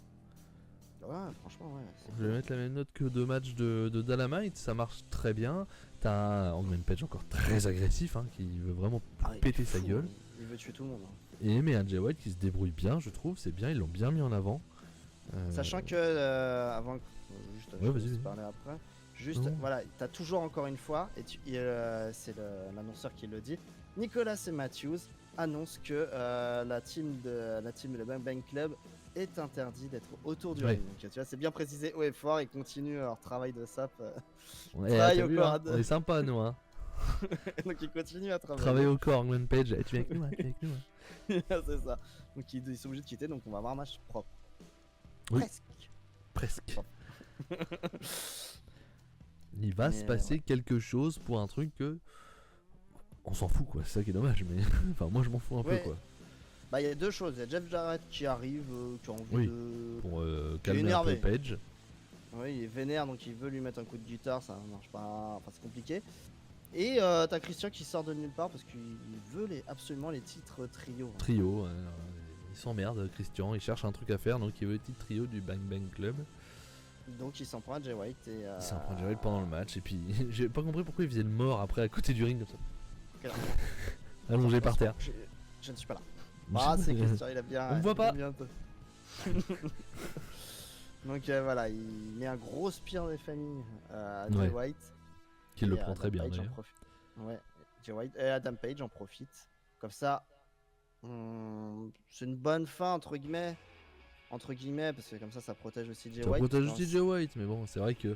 Ouais, franchement, ouais. Je vais mettre la même note que deux matchs de Dynamite, ça marche très bien. T'as un Hangman Page encore très agressif, hein, qui veut vraiment Il péter est sa fou, gueule. Il veut tuer tout le monde. Et mais un Jay White qui se débrouille bien, je trouve, c'est bien, ils l'ont bien mis en avant. Sachant que, avant, juste, Ouais, je te vas-y, laisse vas-y. parler après. Juste, Non. voilà, t'as toujours encore une fois, c'est l'annonceur qui le dit, Nicolas et Matthews annoncent que la team le Bang Bang Club est interdit d'être autour du Ouais. ring. Donc, tu vois, c'est bien précisé haut et fort, ils continuent leur travail de sap. Ouais, Travail t'as au vu, corps hein, on est sympa, nous. Hein. Donc ils continuent à Travailler travailler. au corps, Angman Page. Eh, tu viens avec nous, hein, tu viens avec nous. Hein. C'est ça. Donc ils sont obligés de quitter, donc on va avoir un match propre. Oui. Presque. Presque. Bon. Il va Mais, se passer quelque chose pour un truc que. On s'en fout, quoi. C'est ça qui est dommage, mais. Enfin, moi, je m'en fous un peu, Ouais. quoi. Bah il y a deux choses, il y a Jeff Jarrett qui arrive, qui a envie Oui. de... Pour Il est calmer un peu énervé. Page. Oui, il est vénère, donc il veut lui mettre un coup de guitare, ça marche pas, enfin c'est compliqué. Et t'as Christian qui sort de nulle part parce qu'il veut absolument les titres trio. Trio. Il s'emmerde, Christian. Il cherche un truc à faire, donc il veut le titre trio du Bang Bang Club. Donc il s'en prend à Jay White et... Il s'en prend direct pendant le match. Et puis, j'ai pas compris pourquoi il faisait le mort après à côté du ring comme ça. Quel- Allongé par terre. Je ne suis pas là. Ah c'est Christian, il a bien... On me voit pas. Donc voilà, il met un gros spear des familles à Jay Ouais. White. Qu'il le Et prend très bien Page en d'ailleurs. profite. Ouais, Jay White et Adam Page en profite. Comme ça, c'est une bonne fin entre guillemets, parce que comme ça protège aussi Jay Ça White. protège Dans aussi Jay White, mais bon, c'est vrai que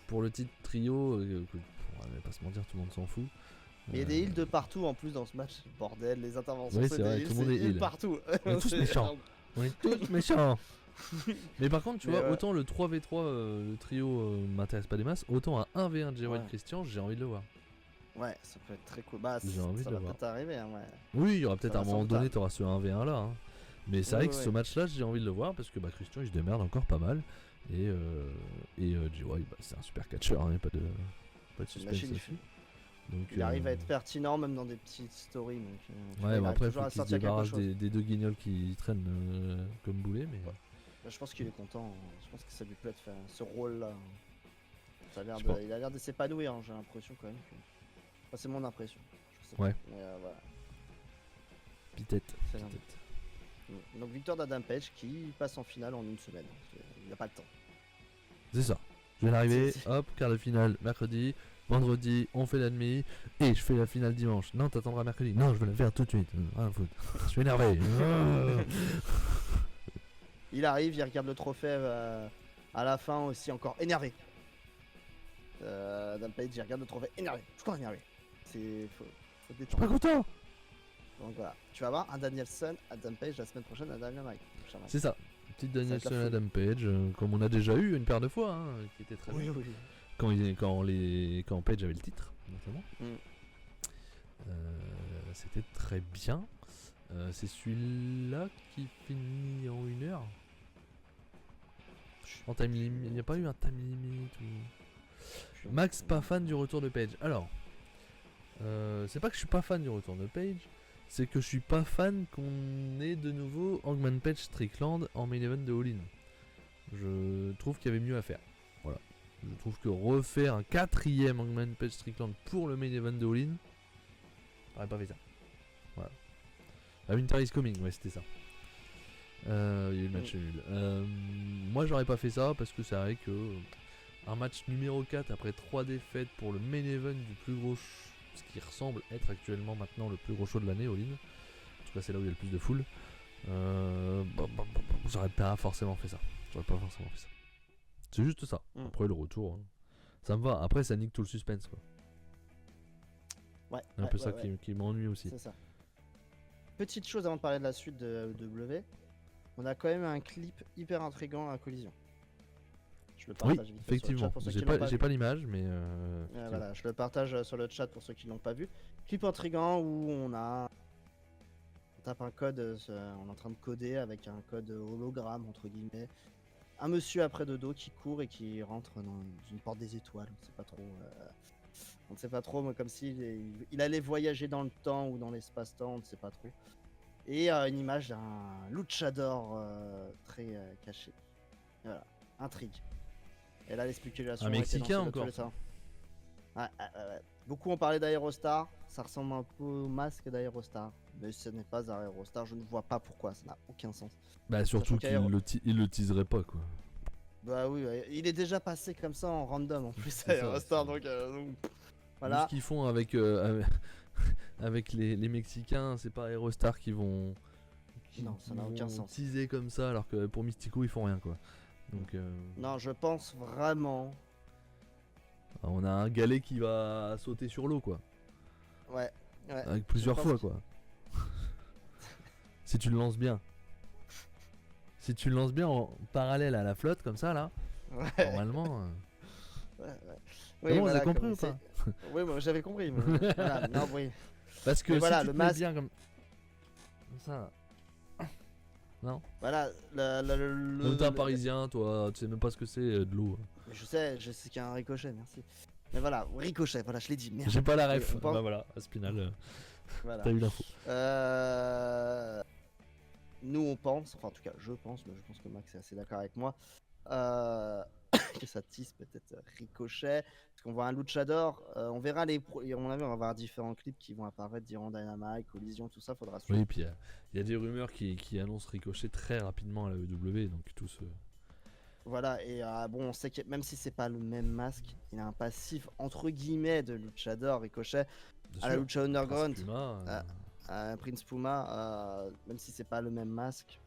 pour le titre trio, on va pas se mentir, tout le monde s'en fout. Il y a des heals de partout en plus dans ce match. Bordel, les interventions, Oui, c'est c'est vrai, des tout le monde c'est est heal heal. partout. On est tous C'est- méchants. On est tous méchants. Mais par contre, tu Mais vois, ouais. autant le 3v3, le trio m'intéresse pas des masses, autant un 1v1 Jay White Ouais. Christian, j'ai envie de le voir. Ouais, ça peut être très cool. Bah, J'ai envie ça de va le voir. peut-être arriver, hein, ouais. Oui, il y aura peut-être Ça à un va moment sans donné, doute. tu auras ce 1v1 là. Hein. Mais c'est Oui, vrai que oui, ce oui. match-là, j'ai envie de le voir parce que Christian il se démerde encore pas mal. Et Jay White, c'est un super catcheur, hein, pas de C'est une suspense machine, dessus. Donc, Il arrive à être pertinent même dans des petites stories. Donc, tu vois, ouais, il bah arrive après, toujours faut à qu'il se sortir quelque débarrasse chose. des deux guignols qui traînent comme boulets. Mais Ouais. Là, je pense qu'il est content. Je pense que ça lui plaît de faire ce rôle-là. Ça a l'air Je sais pas. il a l'air de s'épanouir, hein, j'ai l'impression quand même. Enfin, c'est mon impression. Je sais pas. Ouais. Mais voilà. Pitette. C'est l'un- Donc victoire d'Adam Page qui passe en finale en une semaine. Il n'a pas le temps. C'est ça. Je viens d'arriver, C'est- hop, quart de finale mercredi, vendredi, on fait la demi, et je fais la finale dimanche. Non, t'attendras mercredi. Non, je veux la faire tout de suite. Rien à foutre. Je suis énervé. Il arrive, il regarde le trophée à la fin aussi encore énervé. Adam Page, il regarde le trophée énervé. Je suis encore énervé. Faut Je suis détendre. pas content. Donc voilà, tu vas voir un Danielson, Adam Page la semaine prochaine à Dynamite. Prochain match. C'est ça. Petite va être la Danielson folie. Adam Page, comme on a déjà eu une paire de fois, hein, qui était très Oui, bien. oui. Quand Page avait le titre, notamment. Mm. C'était très bien. C'est celui-là qui finit en 1 heure. En time limit, il n'y a pas eu un time limit ou... Max, pas fan du retour de Page. Alors, c'est pas que je suis pas fan du retour de Page, c'est que je suis pas fan qu'on ait de nouveau Hangman Page Strickland en main event de All In. Je trouve qu'il y avait mieux à faire. Voilà. Je trouve que refaire un 4ème Hangman Page Strickland pour le main event de All In, j'aurais pas fait ça. Voilà. A Winter is Coming, ouais, c'était ça. Il y a eu le match nul. Moi, j'aurais pas fait ça parce que c'est vrai que un match numéro 4 après 3 défaites pour le main event du plus gros ce qui ressemble être actuellement maintenant le plus gros show de l'année, All In. En tout cas, c'est là où il y a le plus de foule. J'aurais pas forcément fait ça. C'est juste ça. Mm. Après le retour, hein, ça me va. Après, ça nique tout le suspense, quoi. Ouais, C'est un ouais, peu ouais, ça ouais. qui m'ennuie aussi. C'est ça. Petite chose avant de parler de la suite de AEW, on a quand même un clip hyper intriguant à Collision. Je le Oui, partage vite fait sur le effectivement. chat pour ceux J'ai qui l'ont pas, vu. pas l'image, mais. Effectivement. Voilà, je le partage sur le chat pour ceux qui l'ont pas vu. Clip intriguant où on tape un code, on est en train de coder avec un code hologramme entre guillemets. Un monsieur après de dos qui court et qui rentre dans une porte des étoiles. On ne sait pas trop, mais comme s'il allait voyager dans le temps ou dans l'espace-temps, on ne sait pas trop. Et une image d'un luchador très caché. Et voilà, intrigue. Et là, les spéculations. Un ont été Mexicain lancées de tous encore. les sens. Ouais. Beaucoup ont parlé d'Aerostar. Ça ressemble un peu au masque d'Aerostar. mais ce n'est pas un Aerostar. Je ne vois pas pourquoi, ça n'a aucun sens. Bah surtout Sachant qu'il le teaserait pas quoi. Bah oui, ouais, il est déjà passé comme ça en random en plus C'est ça, Aerostar, c'est- donc Vu voilà. ce qu'ils font avec les Mexicains, c'est pas Aerostar Non, ça n'a aucun sens. teaser comme ça alors que pour Mystico ils font rien quoi. Donc Non, je pense vraiment. on a un galet qui va sauter sur l'eau quoi. Ouais, ouais. Avec plusieurs pense fois que- quoi. Si tu le lances bien. Si tu le lances bien en parallèle à la flotte comme ça là, Ouais. normalement. Ouais, ouais. C'est bon, vous voilà, avez compris comme ou pas? Oui, moi j'avais compris. Mais voilà, non, oui. Parce que Mais si voilà, tu le te mets masque- bien comme ça. Non. Voilà, Même t'es un parisien, toi, tu sais même pas ce que c'est de l'eau. Je sais qu'il y a un ricochet, merci. Mais voilà, ricochet, voilà, je l'ai dit, merde. J'ai pas la Oui, ref. on pense- Bah voilà, Aspinal, Voilà. t'as eu l'info. Nous on pense, enfin en tout cas je pense, mais je pense que Max est assez d'accord avec moi, que ça tisse peut-être Ricochet, parce qu'on voit un Luchador, on verra et à mon avis on va voir différents clips qui vont apparaître durant Dynamite, Collision, tout ça, faudra suivre. Oui, puis il y a des rumeurs qui annoncent Ricochet très rapidement à la WWE, donc tout se. Voilà, et bon, on sait que même si c'est pas le même masque, il a un passif entre guillemets de Luchador, Ricochet, Bien à la sûr, Lucha Underground. Prince Puma, Prince Puma, même si c'est pas le même masque,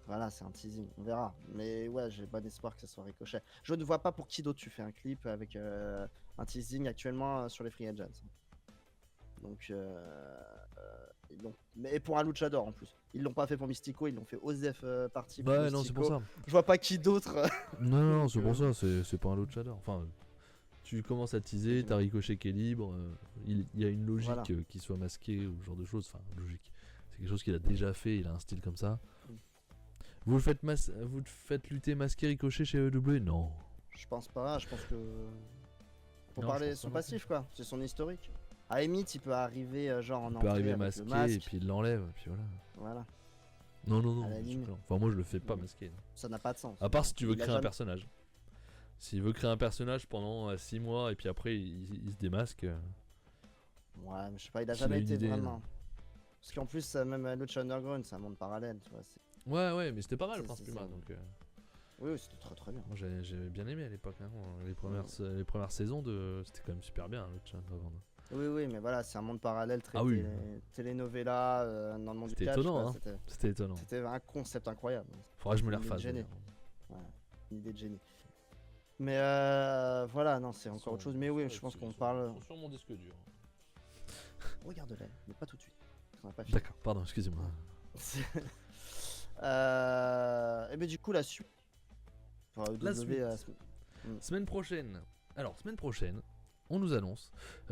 voilà, c'est un teasing, on verra. Mais ouais, j'ai bon espoir que ce soit Ricochet. Je ne vois pas pour qui d'autre tu fais un clip avec un teasing actuellement sur les Free Agents. Donc, mais pour un Luchador en plus. Ils l'ont pas fait pour Mystico, ils l'ont fait Osef partie pour Bah non, c'est pour Mystico. ça. Je vois pas qui d'autre. Non, non, Donc, c'est pour ça, c'est pas un luchador. Enfin, tu commences à teaser, t'as Ricochet qui est libre, il y a une logique Voilà. qu'il soit masqué ou ce genre de choses. Enfin, logique. C'est quelque chose qu'il a déjà fait, il a un style comme ça. Vous le faites lutter masqué Ricochet chez EW? Non. Je pense pas, je pense que. Pour Non, parler je de pense son pas non passif, quoi. C'est son historique. À la limite, il peut arriver genre en Il peut entrée arriver avec masqué le masque. et puis il l'enlève, et puis voilà. Voilà, Non, non, non. À la bien sûr limite. que non. Enfin, moi je le fais pas Mm. masqué. Non. ça n'a pas de sens. À part si tu veux Il a créer un jamais- personnage. S'il veut créer un personnage pendant 6 mois et puis après il se démasque. Ouais, mais je sais pas, il a S'il a jamais une été idée, vraiment. Parce qu'en plus, même Lucha Underground, c'est un monde parallèle, tu vois. Ouais, ouais, mais c'était pas mal C'est- Prince c'est Puma. ça. Donc, Oui, c'était très très bien. moi j'avais bien aimé à l'époque. Hein. Les premières saisons, c'était quand même super bien le Lucha Underground. Oui, oui, mais voilà, c'est un monde parallèle très Ah oui. telenovela dans le monde du C'était catch. étonnant, quoi, hein. C'était étonnant. C'était un concept incroyable. Faudra que je me les Une idée de refasse. génie. d'ailleurs. Une idée de génie. Mais voilà, non, c'est encore autre chose. Mais oui, je pense qu'on parle. Sur mon disque dur. Regarde-les, mais pas tout de suite. On a pas fini. D'accord, pardon, excusez-moi. Et ben du coup la suite. Pour La W, suite. Semaine prochaine. Alors, semaine prochaine, on nous annonce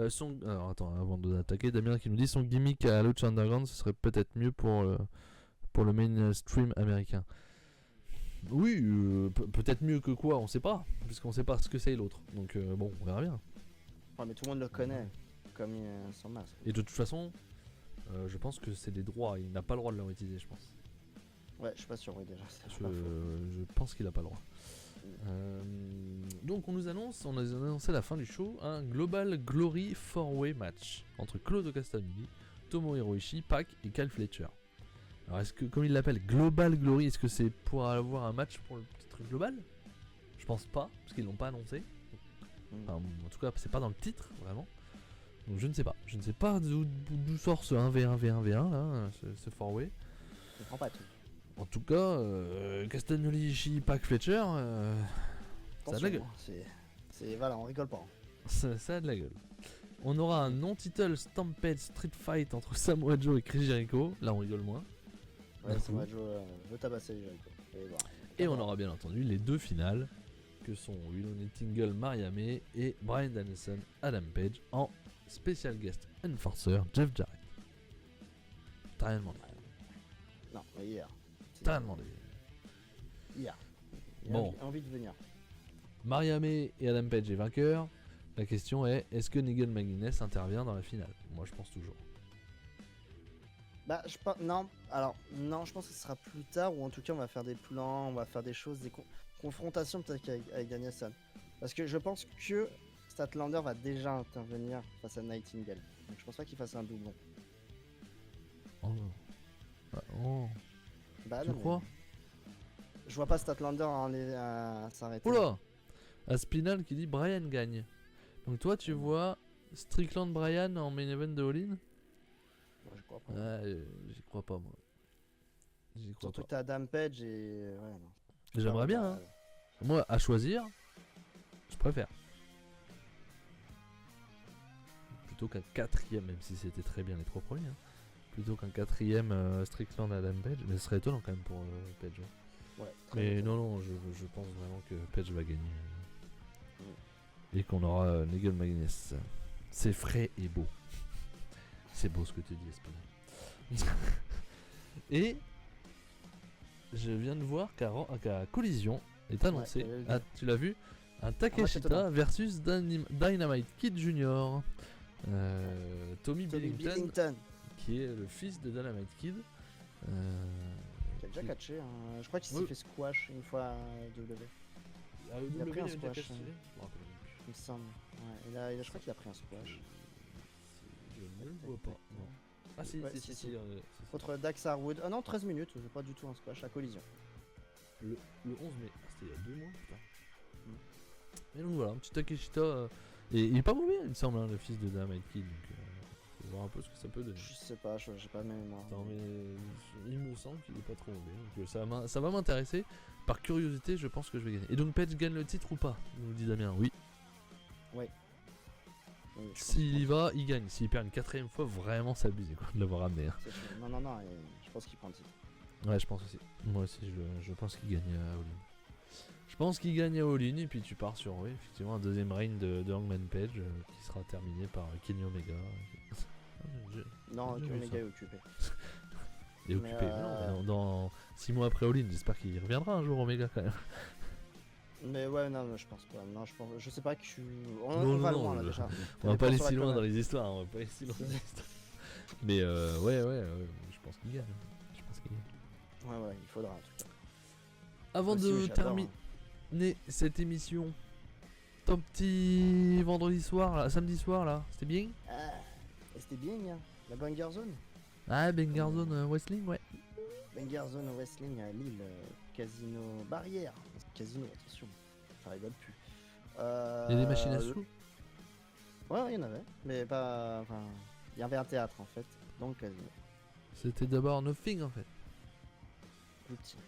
son. Alors, attends, avant d'attaquer, Damien qui nous dit son gimmick à Lucha Underground, ce serait peut-être mieux pour le mainstream américain. Oui, peut-être mieux que quoi, on sait pas, puisqu'on sait pas ce que c'est l'autre. Donc, bon, on verra bien. Ouais, mais tout le monde le connaît, comme son masque. Et de toute façon, je pense que c'est des droits, il n'a pas le droit de leur utiliser, je pense. Ouais, je suis pas sûr, oui, déjà. c'est Je, pas faux. je pense qu'il a pas le droit. Donc on nous annonce, on a annoncé à la fin du show un Global Glory 4-way match entre Claudio Castagnoli, Tomohiro Ishii, Pac et Kyle Fletcher. Alors est-ce que, comme il l'appelle Global Glory, est-ce que c'est pour avoir un match pour le titre global? Je pense pas, parce qu'ils l'ont pas annoncé. Enfin, en tout cas, c'est pas dans le titre, vraiment. Donc je ne sais pas. Je ne sais pas d'où sort ce 1v1v1v1 là, ce 4-way. Je comprends pas tout. En tout cas, Castagnoli, Ishii, Pac, Fletcher, ça a de la gueule. Attention, voilà, on rigole pas. Ça a de la gueule. On aura un non-title Stampede Street Fight entre Samoa Joe et Chris Jericho. Là, on rigole moins. Ouais, D'un ça coup. va jouer, veut tabasser les Jericho. Et on aura bien entendu les deux finales que sont Willow Nightingale, Mariam et Bryan Danielson, Adam Page en special guest enforcer Jeff Jarrett. T'as rien demandé. Non, mais hier. T'as rien demandé. Hier. Il Bon. a envie de venir. Mariam et Adam Page est vainqueur. La question est-ce que Nigel McGuinness intervient dans la finale? Moi, je pense toujours. Bah, non, alors, non, je pense que ce sera plus tard, ou en tout cas, on va faire des plans, on va faire des choses, des confrontations peut-être avec Danielson. Parce que je pense que Statlander va déjà intervenir face à Nightingale. Donc je pense pas qu'il fasse un doublon. Oh. Ah, oh. Bah, Tu non, mais crois? je vois pas Statlander à s'arrêter. Oula! Aspinal qui dit Brian gagne. Donc toi tu vois Strickland Brian en main event de All-In? Ouais, je crois pas. J'y crois pas moi. J'y crois Surtout pas. que t'as Adam Page et. Ouais, non. J'aimerais bien, hein. Moi, à choisir, je préfère. Plutôt qu'un quatrième, même si c'était très bien les 3 premiers. Hein. Plutôt qu'un quatrième Strickland Adam Page. Mais ce serait étonnant quand même pour Page. Hein. Ouais, très Mais bien. non, je pense vraiment que Page va gagner. Et qu'on aura Nigel McGuinness. C'est frais et beau. C'est beau ce que tu dis, Espinal. Et je viens de voir qu'à Collision est annoncé. Ouais, Ah, tu l'as vu? Un étonnant. Takeshita versus Dynamite Kid Jr. Tommy Tommy Billington, Billington, qui est le fils de Dynamite Kid. qui a déjà catché. Hein. Je crois qu'il s'est Oui. fait squash une fois à W. Il a pris un déjà squash, catché. hein. Je me rappelle même plus. Il me semble. Ouais, je crois qu'il a pris un squash. Je ne le vois pas. Non. Ah si, Ouais, si. Contre Dax Harwood. Ah non, 13 minutes, c'est pas du tout un squash à collision. Le 11 mai. Ah, c'était il y a 2 mois, putain. Mm. Et donc voilà, un petit Takeshita. Et il est pas mauvais, il me semble, hein, le fils de Dynamite Kid. Donc, faut voir un peu ce que ça peut donner. Je sais pas, j'ai pas la même mémoire. Attends, mais il me semble qu'il est pas trop mauvais. Donc ça va m'intéresser. Par curiosité, je pense que je vais gagner. Et donc Page gagne le titre ou pas? Nous dit Damien. Oui. Oui, je pense S'il que- y va, il gagne. S'il perd une 4ème fois, vraiment c'est abusé quoi, de l'avoir ramené. Hein. c'est sûr. Non, je pense qu'il prend le titre. Ouais, je pense aussi. Moi aussi, je pense qu'il gagne à All-In. Je pense qu'il gagne à All-In et puis tu pars sur, oui, effectivement, un deuxième règne de Hangman Page qui sera terminé par Kenny Omega. Non, J'ai que vu le ça. gars est occupé. Et occupé. Mais non, mais dans 6 mois après All-In, j'espère qu'il reviendra un jour Omega quand même. Mais ouais, non, je pense pas. Non, je sais pas que je suis. Non, On va non, loin là je- déjà. On va pas aller sur la si loin connerie. dans les histoires, on va pas aller si loin dans les histoires. Mais ouais, je pense qu'il gagne. Je pense qu'il gagne. Ouais, il faudra en tout cas. Avant Aussi, de oui, j'adore, terminer cette émission, ton petit vendredi soir, là, samedi soir là, c'était bien? Ah, et c'était bien, hein. La Banger Zone. Ah, Bengar Zone Wrestling, ouais. Banger Zone Wrestling à Lille, Casino Barrière. Casino, attention, ça rigole plus. Il y a des machines à sous. Ouais, il y en avait, mais pas. Enfin, il y avait un théâtre en fait, dans le casino. C'était d'abord Nothing en fait. Plus petit.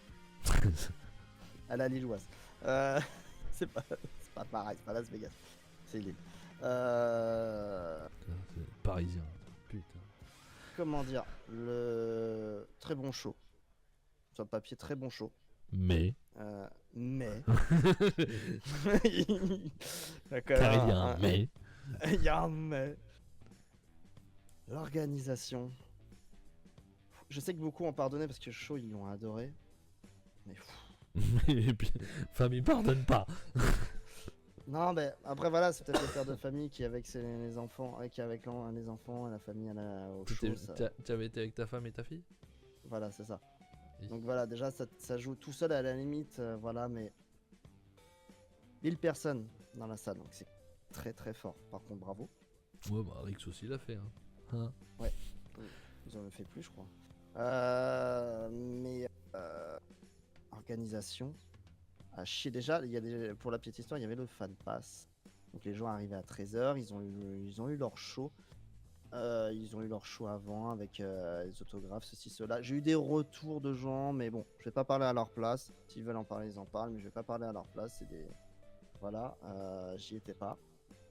À la Lilloise. C'est pas pareil, c'est pas Las Vegas. C'est Lille. C'est parisien. Putain. Comment dire, le très bon show. Sur le papier, très bon show. Mais. Mais. Car il y a un mais. Il y a un mais. L'organisation. Je sais que beaucoup ont pardonné parce que le show, ils l'ont adoré. Mais Et puis, famille pardonne pas. non, mais après voilà, c'est peut-être le père de famille qui est avec les enfants, qui est avec les enfants et la famille au show. Tu avais été avec ta femme et ta fille? Voilà, c'est ça. Oui. Donc voilà, déjà ça joue tout seul à la limite, voilà, mais 1000 personnes dans la salle, donc c'est très très fort. Par contre, bravo. Ouais, bah Rix aussi l'a fait. Hein. Ils en ont fait plus, je crois. Mais organisation à chier. Déjà, pour la petite histoire, il y avait le fan pass. Donc les gens arrivaient à 13h, ils ont eu leur show. Ils ont eu leur show avant avec les autographes, ceci, cela. J'ai eu des retours de gens, mais bon, je vais pas parler à leur place. S'ils veulent en parler, ils en parlent, mais je vais pas parler à leur place. C'est des. Voilà, j'y étais pas.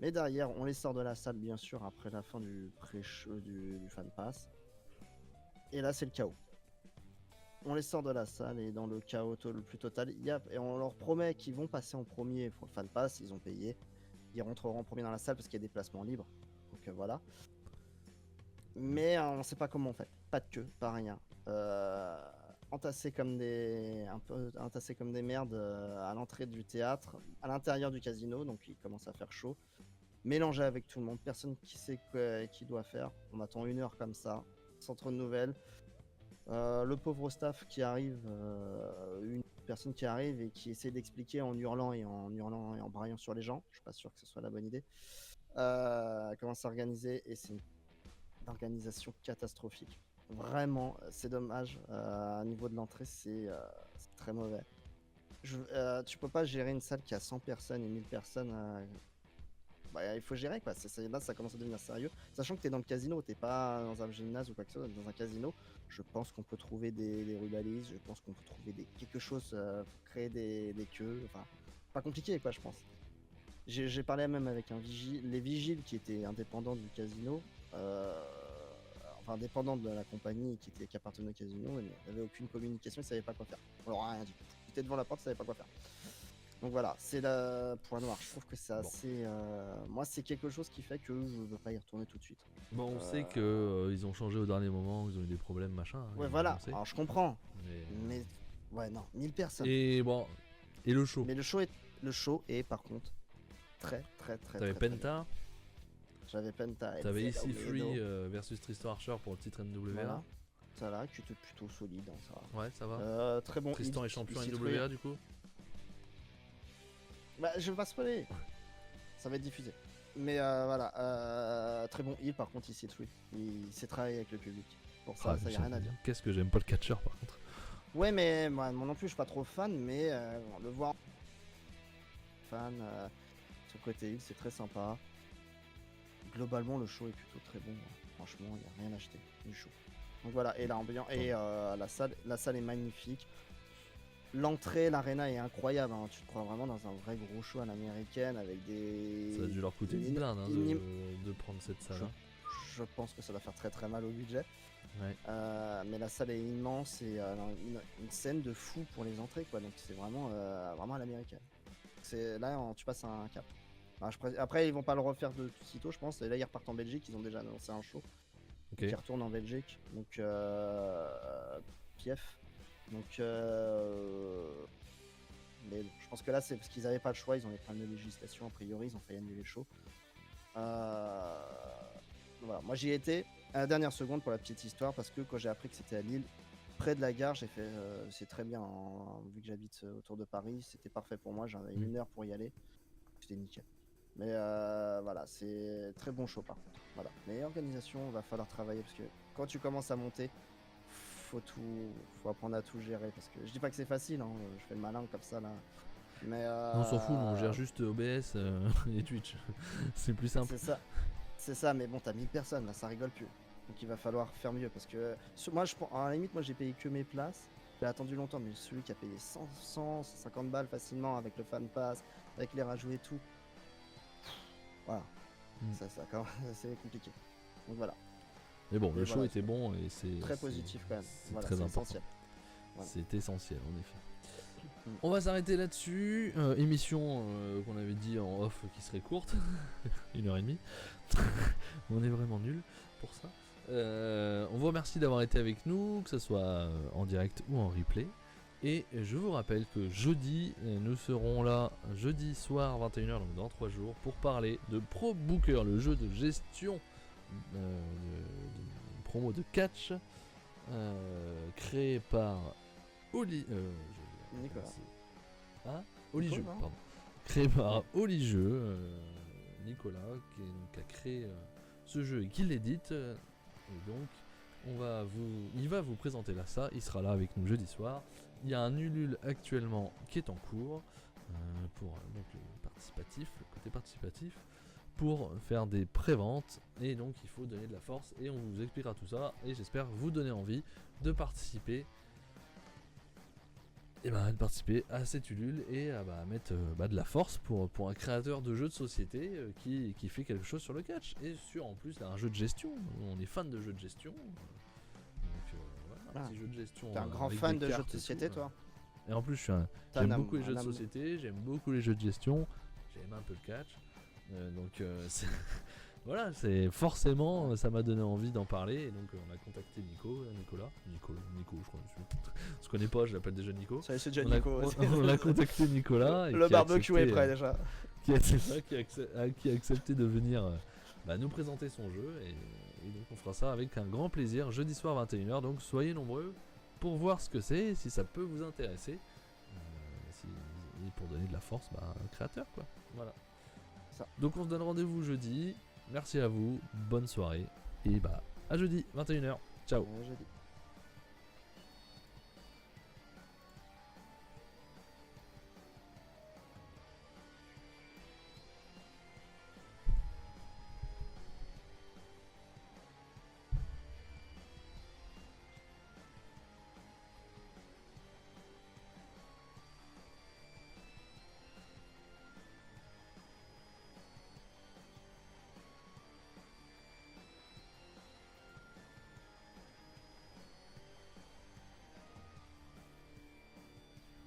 Mais derrière, on les sort de la salle, bien sûr, après la fin du pré-show du fan pass. Et là, c'est le chaos. On les sort de la salle et dans le chaos le plus total, et on leur promet qu'ils vont passer en premier pour le fan pass, ils ont payé. Ils rentreront en premier dans la salle parce qu'il y a des placements libres. Donc voilà. Mais on sait pas comment on fait. Pas de queue, pas rien. Entassés comme des merdes à l'entrée du théâtre, à l'intérieur du casino, donc il commence à faire chaud. Mélangé avec tout le monde, personne qui sait qui doit faire. On attend 1 heure comme ça, sans trop de nouvelles. Le pauvre staff qui arrive, une personne qui arrive et qui essaie d'expliquer en hurlant et en braillant sur les gens. Je suis pas sûr que ce soit la bonne idée. Comment s'organiser, et c'est une organisation catastrophique. Vraiment, c'est dommage. Au niveau de l'entrée, c'est très mauvais. Tu peux pas gérer une salle qui a 100 personnes et 1000 personnes. Bah, il faut gérer quoi. Là, ça commence à devenir sérieux. Sachant que t'es dans le casino, t'es pas dans un gymnase ou quoi que ce soit, dans un casino. Je pense qu'on peut trouver des rubalises, je pense qu'on peut trouver quelque chose pour créer des queues. Enfin, pas compliqué quoi, je pense. J'ai parlé même avec les vigiles qui étaient indépendants du casino. Enfin, indépendants de la compagnie qui appartenait au casino, ils n'avaient aucune communication, ils savaient pas quoi faire. On leur a rien dit. Ils étaient devant la porte, ils savaient pas quoi faire. Donc voilà, c'est le point noir. Je trouve que c'est assez. Moi, c'est quelque chose qui fait que je veux pas y retourner tout de suite. Bon, on sait que ils ont changé au dernier moment, ils ont eu des problèmes, machin. Ouais, voilà. Alors je comprends. Mais ouais, non, 1000 personnes. Et bon, et le show. Mais le show est par contre très. T'avais très Penta. J'avais Penta. T'avais ici Free versus Tristan Archer pour le titre NWA. Voilà. Ça là, qui était plutôt solide. Hein, ça va. Ouais, ça va. Très bon. Tristan est champion NWA du coup. Bah, je vais pas spoiler. Ça va être diffusé. Mais voilà. Très bon heal par contre, ici Free. Il sait travailler avec le public. Pour ça, ça y a rien à dire. Qu'est-ce que j'aime pas le catcher par contre. Ouais, mais moi non plus, je suis pas trop fan, mais le voir fan sur côté heal, c'est très sympa. Globalement, le show est plutôt très bon. Franchement, il n'y a rien à acheter du show. Donc voilà, et l'ambiance et la salle est magnifique. L'entrée, l'arena est incroyable. Hein. Tu te crois vraiment dans un vrai gros show à l'américaine avec des. Ça a dû leur coûter une blinde de prendre cette salle. Je pense que ça va faire très mal au budget. Ouais. Mais la salle est immense et une scène de fou pour les entrées, quoi. Donc c'est vraiment à l'américaine. Là, tu passes un cap. Après, ils vont pas le refaire de tout sitôt, je pense. Et là, ils repartent en Belgique. Ils ont déjà annoncé un show qui retourne en Belgique. Donc, Pief. Donc, mais je pense que là, c'est parce qu'ils n'avaient pas le choix. Ils ont les problèmes de législation. A priori, ils ont failli annuler le show. Voilà. Moi, j'y étais à la dernière seconde pour la petite histoire parce que quand j'ai appris que c'était à Lille, près de la gare, j'ai fait c'est très bien. Vu que j'habite autour de Paris, c'était parfait pour moi. J'avais 1 heure pour y aller. C'était nickel. Mais voilà, c'est très bon show par contre. Voilà. Mais organisation, va falloir travailler parce que quand tu commences à monter, faut apprendre à tout gérer. Parce que je dis pas que c'est facile, hein, je fais le malin comme ça là. Mais on s'en fout, on gère juste OBS et Twitch. C'est plus simple. C'est ça, mais bon, t'as 1000 personnes là, ça rigole plus. Donc il va falloir faire mieux parce que moi, à la limite, moi j'ai payé que mes places. J'ai attendu longtemps, mais celui qui a payé 150 balles facilement avec le fan pass, avec les rajouts et tout. Voilà, c'est compliqué. Donc voilà. Mais bon, le show était bon et c'est très positif quand même. C'est très important. Essentiel. Voilà. C'est essentiel en effet. On va s'arrêter là-dessus. Émission qu'on avait dit en off qui serait courte, 1h30. On est vraiment nuls pour ça. On vous remercie d'avoir été avec nous, que ce soit en direct ou en replay. Et je vous rappelle que jeudi, nous serons là jeudi soir 21h, donc dans 3 jours, pour parler de Pro Booker, le jeu de gestion de promo de catch, créé par Nicolas. Olijeu, pardon. Créé par Olijeu, Nicolas, qui a créé ce jeu et qui l'édite. Et donc, il va vous présenter là ça. Il sera là avec nous jeudi soir. Il y a un Ulule actuellement qui est en cours pour donc, le côté participatif, pour faire des préventes. Et donc, il faut donner de la force et on vous expliquera tout ça. Et j'espère vous donner envie de participer. Et de participer à cette Ulule et à mettre de la force pour un créateur de jeux de société qui fait quelque chose sur le catch et sur en plus un jeu de gestion. On est fan de jeux de gestion, donc voilà, un petit jeu de gestion. T'es un grand fan de jeux de société, toi. Et en plus j'aime beaucoup les jeux de société, j'aime beaucoup les jeux de gestion, j'aime un peu le catch, donc voilà, c'est forcément, ça m'a donné envie d'en parler. Et donc on a contacté Nico, je crois. On se connaît pas, je l'appelle déjà Nico. Ça, c'est déjà Nico. On a contacté Nicolas. Et le barbecue est prêt déjà. Qui a accepté de venir nous présenter son jeu. Et donc on fera ça avec un grand plaisir jeudi soir 21h. Donc soyez nombreux pour voir ce que c'est, si ça peut vous intéresser. Et pour donner de la force au créateur, quoi. Voilà. Ça. Donc on se donne rendez-vous jeudi. Merci à vous, bonne soirée et à jeudi 21h. Ciao. Jeudi.